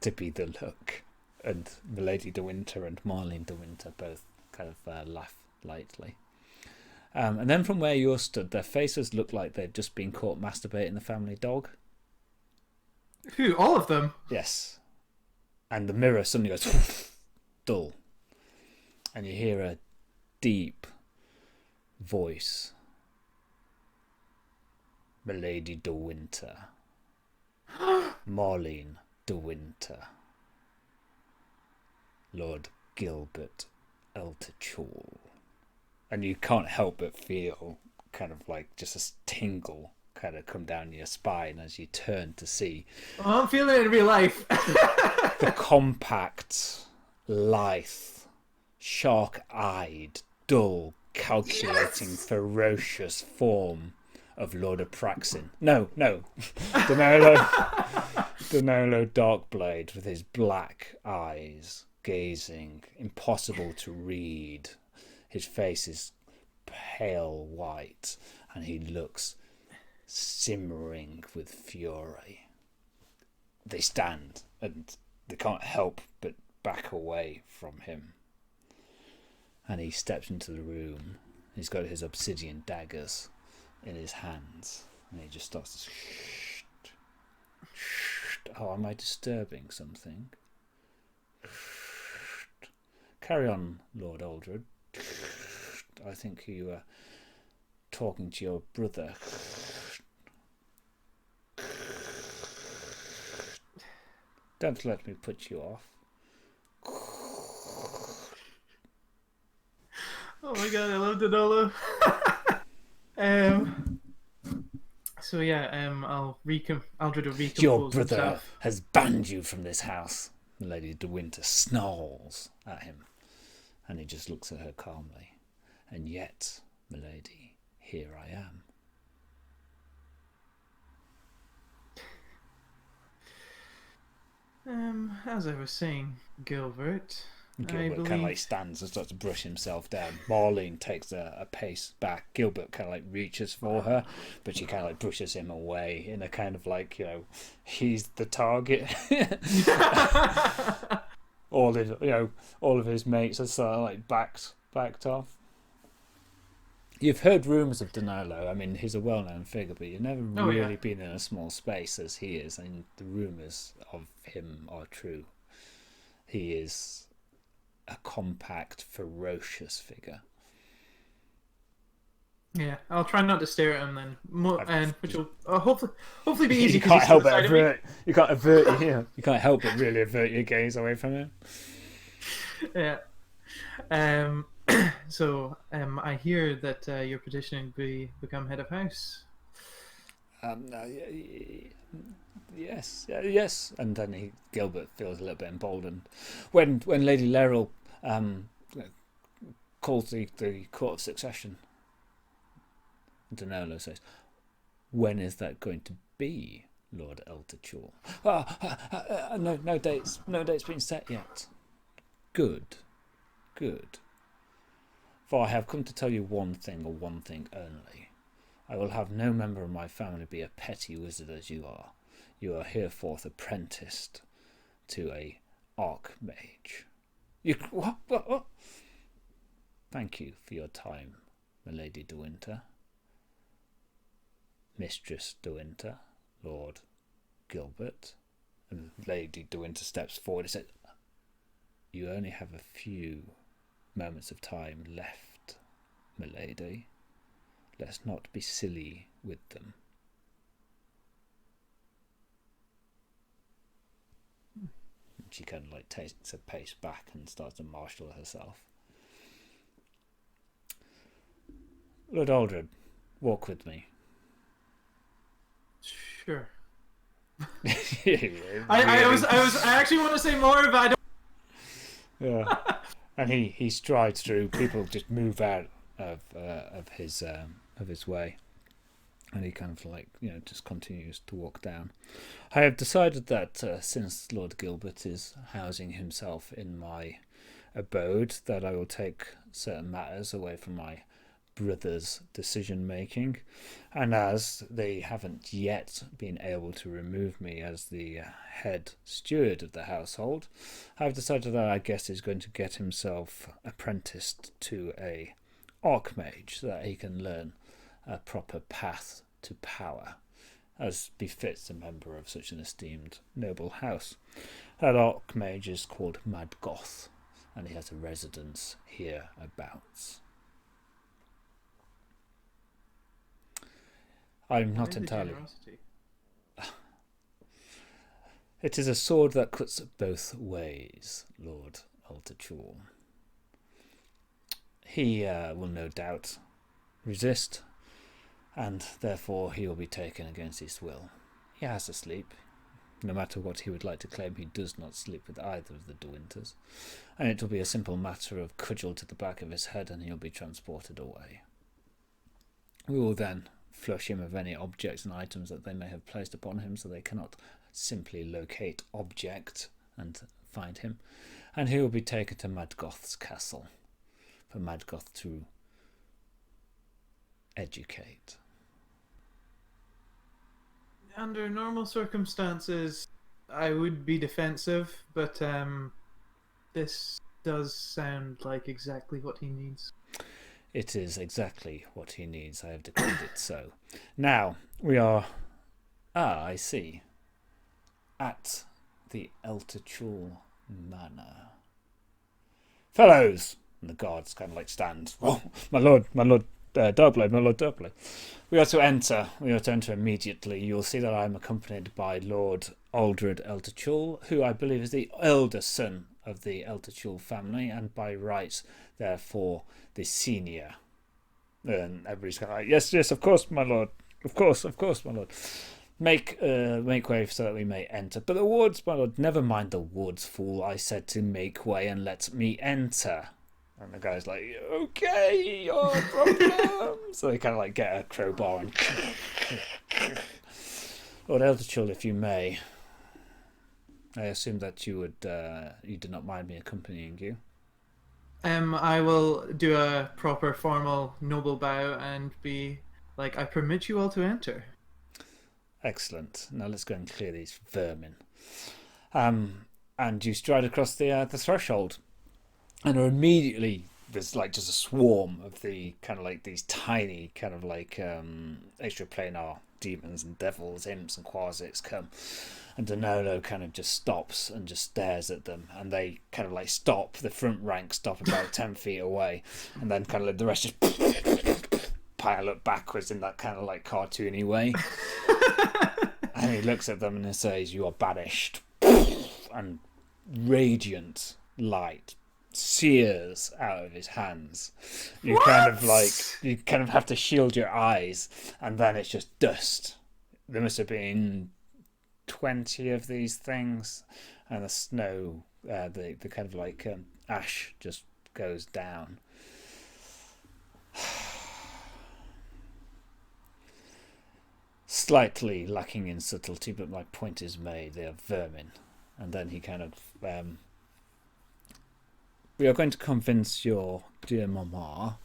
to be the look. And Milady De Winter and Marlene De Winter both kind of laugh lightly. And then from where you're stood, their faces look like they've just been caught masturbating the family dog. Who? All of them? Yes. And the mirror suddenly goes dull. And you hear a deep voice. Milady De Winter. Marlene De Winter. Lord Gilbert Eltorchul. And you can't help but feel kind of like just a tingle kind of come down your spine as you turn to see. Oh, I'm feeling it in real life. The compact, lithe, shark-eyed, dull, calculating, ferocious form of Lord Apraxin. No. Danolo Darkblade with his black eyes gazing, impossible to read. His face is pale white, and he looks simmering with fury. They stand, and they can't help but back away from him. And he steps into the room. He's got his obsidian daggers in his hands, and he just starts to Oh, am I disturbing something? Carry on, Lord Aldred. I think you were talking to your brother. Don't let me put you off. Oh my god, I love Danolo. So yeah, Aldred will recompose Your brother himself. has banned you from this house. Lady De Winter snarls at him, and he just looks at her calmly. And yet, milady, here I am. As I was saying, Gilbert, Gilbert kind of like stands and starts to brush himself down. Marlene takes a pace back. Gilbert kind of like reaches for her, but she kind of like brushes him away in a kind of like, he's the target. all of his mates are sort of like backed off. You've heard rumours of Danolo. I mean, he's a well-known figure, but you've never really been in a small space as he is, and the rumours of him are true. He is a compact, ferocious figure. Yeah, I'll try not to stare at him then, which will hopefully be easy. You can't help but you can't help but really avert your gaze away from him. Yeah. So, I hear that you're petitioning to become head of house. Yes, yes. And then Gilbert feels a little bit emboldened when Lady Laryl calls the court of succession. Danolo says, "When is that going to be, Lord Eltorchul?" No dates. No dates been set yet. Good, good. For I have come to tell you one thing, or one thing only. I will have no member of my family be a petty wizard as you are. You are hereforth apprenticed to a archmage. What? Thank you for your time, Milady de Winter. Mistress de Winter, Lord Gilbert. And Lady de Winter steps forward and says, "You only have a few moments of time left, milady. Let's not be silly with them." And she kind of takes a pace back and starts to marshal herself. "Lord Aldred, walk with me." Sure. I actually want to say more, but I don't. Yeah. And he strides through. People just move out of his way, and he kind of just continues to walk down. I have decided that since Lord Gilbert is housing himself in my abode, that I will take certain matters away from my brother's decision making, and as they haven't yet been able to remove me as the head steward of the household, I've decided that I guess he's going to get himself apprenticed to a archmage so that he can learn a proper path to power, as befits a member of such an esteemed noble house. That archmage is called Madgoth, and he has a residence hereabouts. I'm not entirely. It is a sword that cuts both ways, Lord Eltorchul. He will no doubt resist, and therefore he will be taken against his will. He has to sleep. No matter what he would like to claim, he does not sleep with either of the De Winters, and it will be a simple matter of cudgel to the back of his head and he'll be transported away. We will then flush him of any objects and items that they may have placed upon him, so they cannot simply locate object and find him, and he will be taken to Madgoth's castle for Madgoth to educate. Under normal circumstances, I would be defensive, but this does sound like exactly what he needs. It is exactly what he needs. I have declared it so. Now, we are... I see. At the Eltorchul manor. "Fellows!" And the guards kind of stand. "Oh, my lord, Darkblade, my lord Darkblade. We are to enter immediately. You'll see that I am accompanied by Lord Aldred Eltorchul, who I believe is the eldest son of the Eltorchul family, and by right, therefore, the senior." And everybody's kind of like, yes, of course, my lord. Of course, my lord. Make way so that we may enter. "But the woods, my lord." "Never mind the woods, fool. I said to make way and let me enter." And the guy's like, "Okay, your problem." So they kind of get a crowbar and... "Lord Eltorchul, if you may. I assume that you do not mind me accompanying you." I will do a proper formal noble bow and be like, "I permit you all to enter." Excellent. Now let's go and clear these vermin. And you stride across the threshold, and immediately there's just a swarm of the kind of these tiny kind of extraplanar demons and devils, imps and quasits come, and Danolo kind of just stops and just stares at them, and they kind of stop. The front rank stop about 10 feet away, and then kind of the rest just pile up backwards in that kind of cartoony way. And he looks at them and he says, "You are banished." And radiant light sears out of his hands. You What? kind of have to shield your eyes, and then it's just dust. There must have been 20 of these things, and the snow, the kind of like ash just goes down. Slightly lacking in subtlety, but my point is made. They are vermin. And then he kind of we are going to convince your dear mama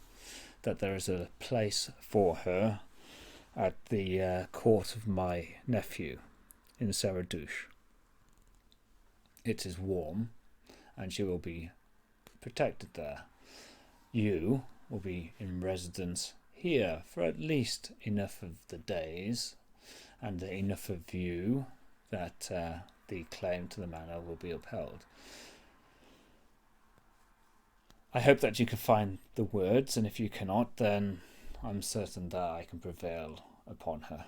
that there is a place for her at the court of my nephew in Saradouche. It is warm, and she will be protected there. You will be in residence here for at least enough of the days, and enough of you that the claim to the manor will be upheld. I hope that you can find the words, and if you cannot, then I'm certain that I can prevail upon her.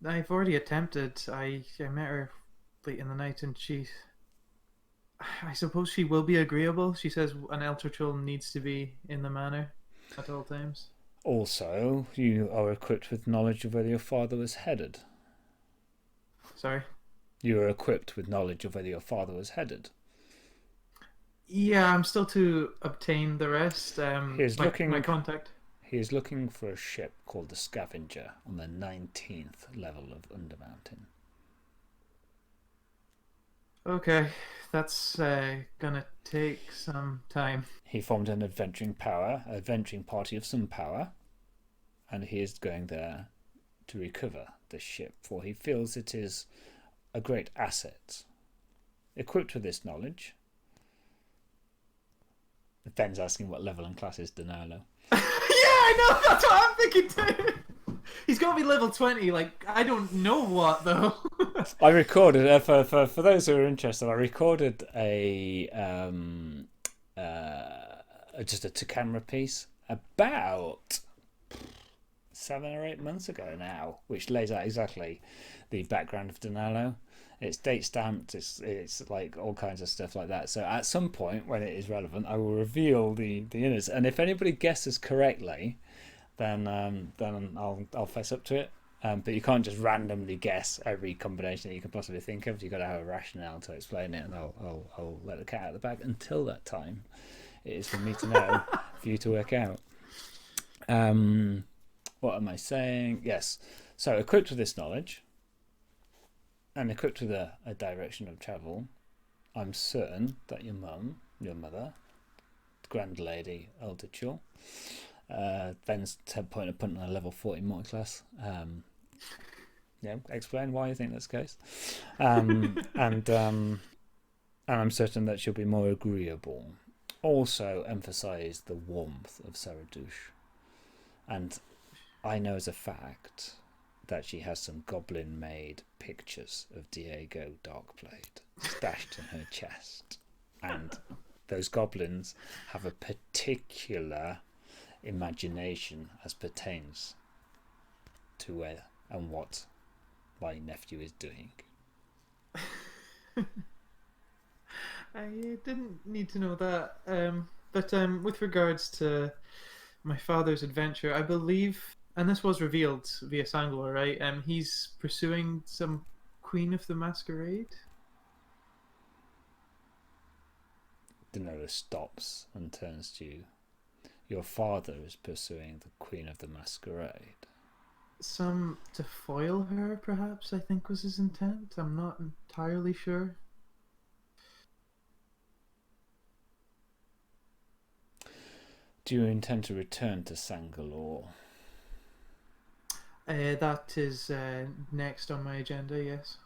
I've already attempted. I met her late in the night, and I suppose she will be agreeable. She says an Eltorchul needs to be in the manor at all times. Also, you are equipped with knowledge of where your father was headed. Sorry? You are equipped with knowledge of where your father was headed. Yeah, I'm still to obtain the rest. My contact. He is looking for a ship called the Scavenger on the 19th level of Undermountain. Okay, that's gonna take some time. He formed an adventuring party of some power, and he is going there to recover the ship, for he feels it is a great asset. Equipped with this knowledge, Ben's asking what level and class is Danolo. Yeah, I know, that's what I'm thinking too. He's got to be level 20, like, I don't know what, though. I recorded, for those who are interested, I recorded just a two-camera piece about 7 or 8 months ago now, which lays out exactly the background of Danolo. It's date stamped. It's like all kinds of stuff like that. So at some point when it is relevant, I will reveal the innards. And if anybody guesses correctly, then I'll fess up to it. But you can't just randomly guess every combination that you can possibly think of. You've got to have a rationale to explain it, and I'll let the cat out of the bag. Until that time, it is for me to know, for you to work out. What am I saying? Yes. So equipped with this knowledge, and equipped with a direction of travel, I'm certain that your mother, Grand Lady Aldred, Ben's point of putting on a level 40 multi-class. Explain why you think that's the case. And I'm certain that she'll be more agreeable. Also emphasise the warmth of Saradouche. And I know as a fact that she has some goblin-made pictures of Diego Darkblade stashed in her chest. And those goblins have a particular imagination as pertains to where and what my nephew is doing. I didn't need to know that. But with regards to my father's adventure, I believe, and this was revealed via Sangor, right? He's pursuing some Queen of the Masquerade. Danilo stops and turns to you. Your father is pursuing the Queen of the Masquerade. Some to foil her, perhaps, I think was his intent. I'm not entirely sure. Do you intend to return to Sangalore? That is next on my agenda, yes.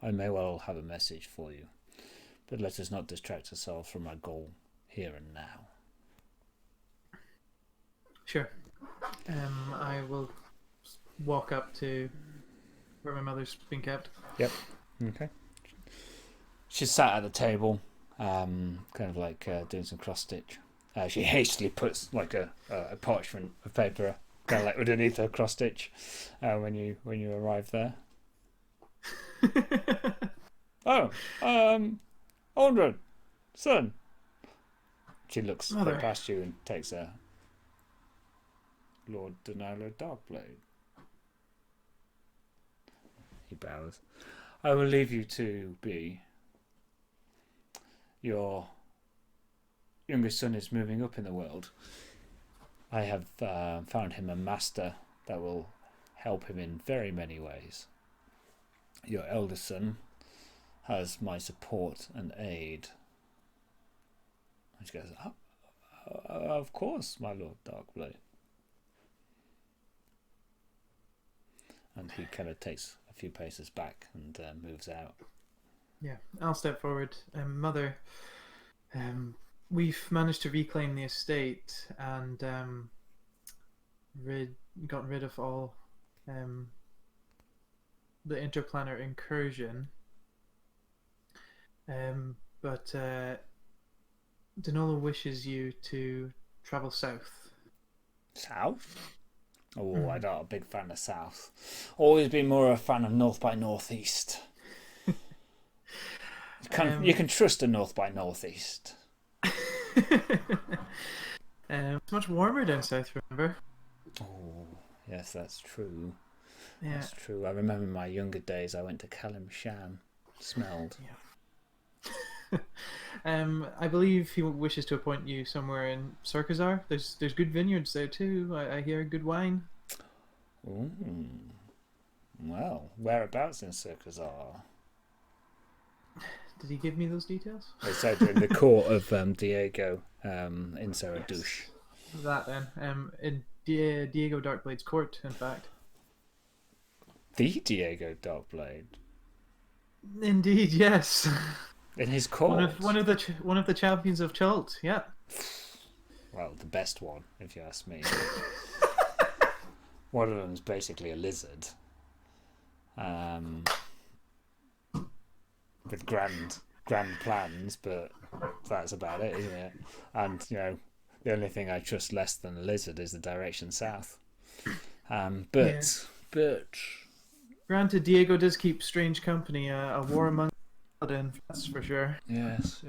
I may well have a message for you, but let us not distract ourselves from our goal here and now. Sure. I will walk up to where my mother's been kept. Yep. Okay. She's sat at the table, kind of like doing some cross stitch. She hastily puts like a parchment of paper kind of like underneath a cross stitch when you arrive there. Oh, Aldred, son. She looks Mother. past you and takes a Lord Danolo Darkblade. He bows. I will leave you to be. Your youngest son is moving up in the world. I have found him a master that will help him in very many ways. Your eldest son has my support and aid. And she goes, of course, my Lord Darkblade. And he kind of takes a few paces back and moves out. Yeah, I'll step forward. Mother, we've managed to reclaim the estate and gotten rid of all the interplanar incursion. But Danolo wishes you to travel south. South? Oh, I'm not a big fan of south. Always been more a fan of north by northeast. You can trust a north by northeast. It's much warmer down south, remember? Oh, yes, that's true. Yeah. That's true. I remember my younger days. I went to Calimshan. Smelled. Yeah. I believe he wishes to appoint you somewhere in Circazar. There's good vineyards there too. I hear good wine. Ooh. Well, whereabouts in Circazar? Did he give me those details? They said in the court of Diego in Saradush. Yes. That then. In Diego Darkblade's court, in fact. The Diego Darkblade? Indeed, yes. In his court? One of the champions of Chult, yeah. Well, the best one, if you ask me. One of them's basically a lizard. With grand plans, but that's about it, isn't it? And the only thing I trust less than a lizard is the direction south. But granted, Diego does keep strange company. A war among Paladin, that's for sure. Yes.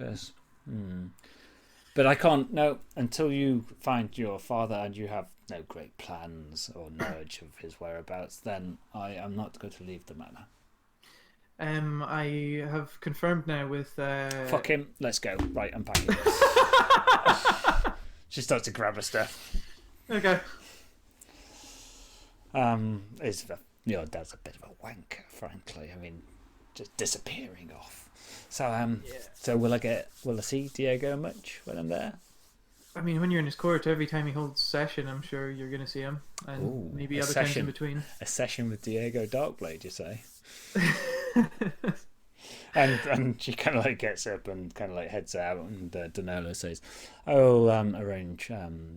But I can't until you find your father and you have no great plans or knowledge of his whereabouts. Then I am not going to leave the manor. I have confirmed now with. Fuck him. Let's go. Right, I'm packing. She starts to grab her stuff. Okay. Your dad's a bit of a wanker, frankly. I mean, just disappearing off. So So will I see Diego much when I'm there? I mean, when you're in his court, every time he holds session, I'm sure you're going to see him, and maybe other times in between. A session with Diego Darkblade, you say? and she kind of like gets up and kind of like heads out, and Danolo says, "I'll arrange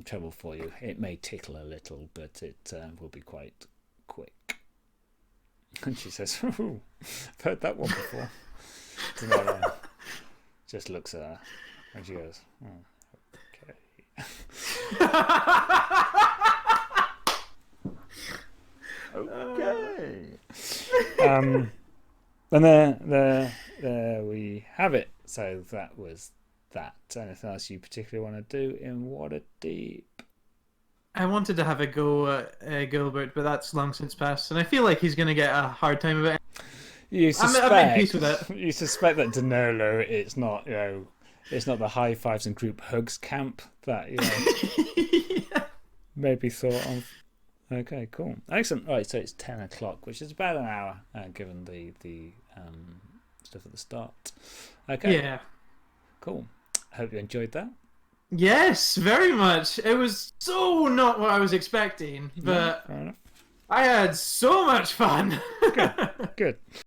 travel for you. It may tickle a little, but it will be quite quick." And she says, "Ooh, I've heard that one before." Danolo just looks at her, and she goes, "Oh, okay." Okay. And there we have it. So that was that. Anything else you particularly want to do in Waterdeep? I wanted to have a go at Gilbert, but that's long since passed, and I feel like he's going to get a hard time of it. You suspect, I'm at peace with it. You suspect that Danolo, it's not the high fives and group hugs camp that Yeah. maybe thought of. Okay, cool, excellent. Right, so it's 10 o'clock, which is about an hour, given the stuff at the start. Okay, Yeah. cool. I hope you enjoyed that. Yes, very much. It was so not what I was expecting, but Fair enough. I had so much fun. Good.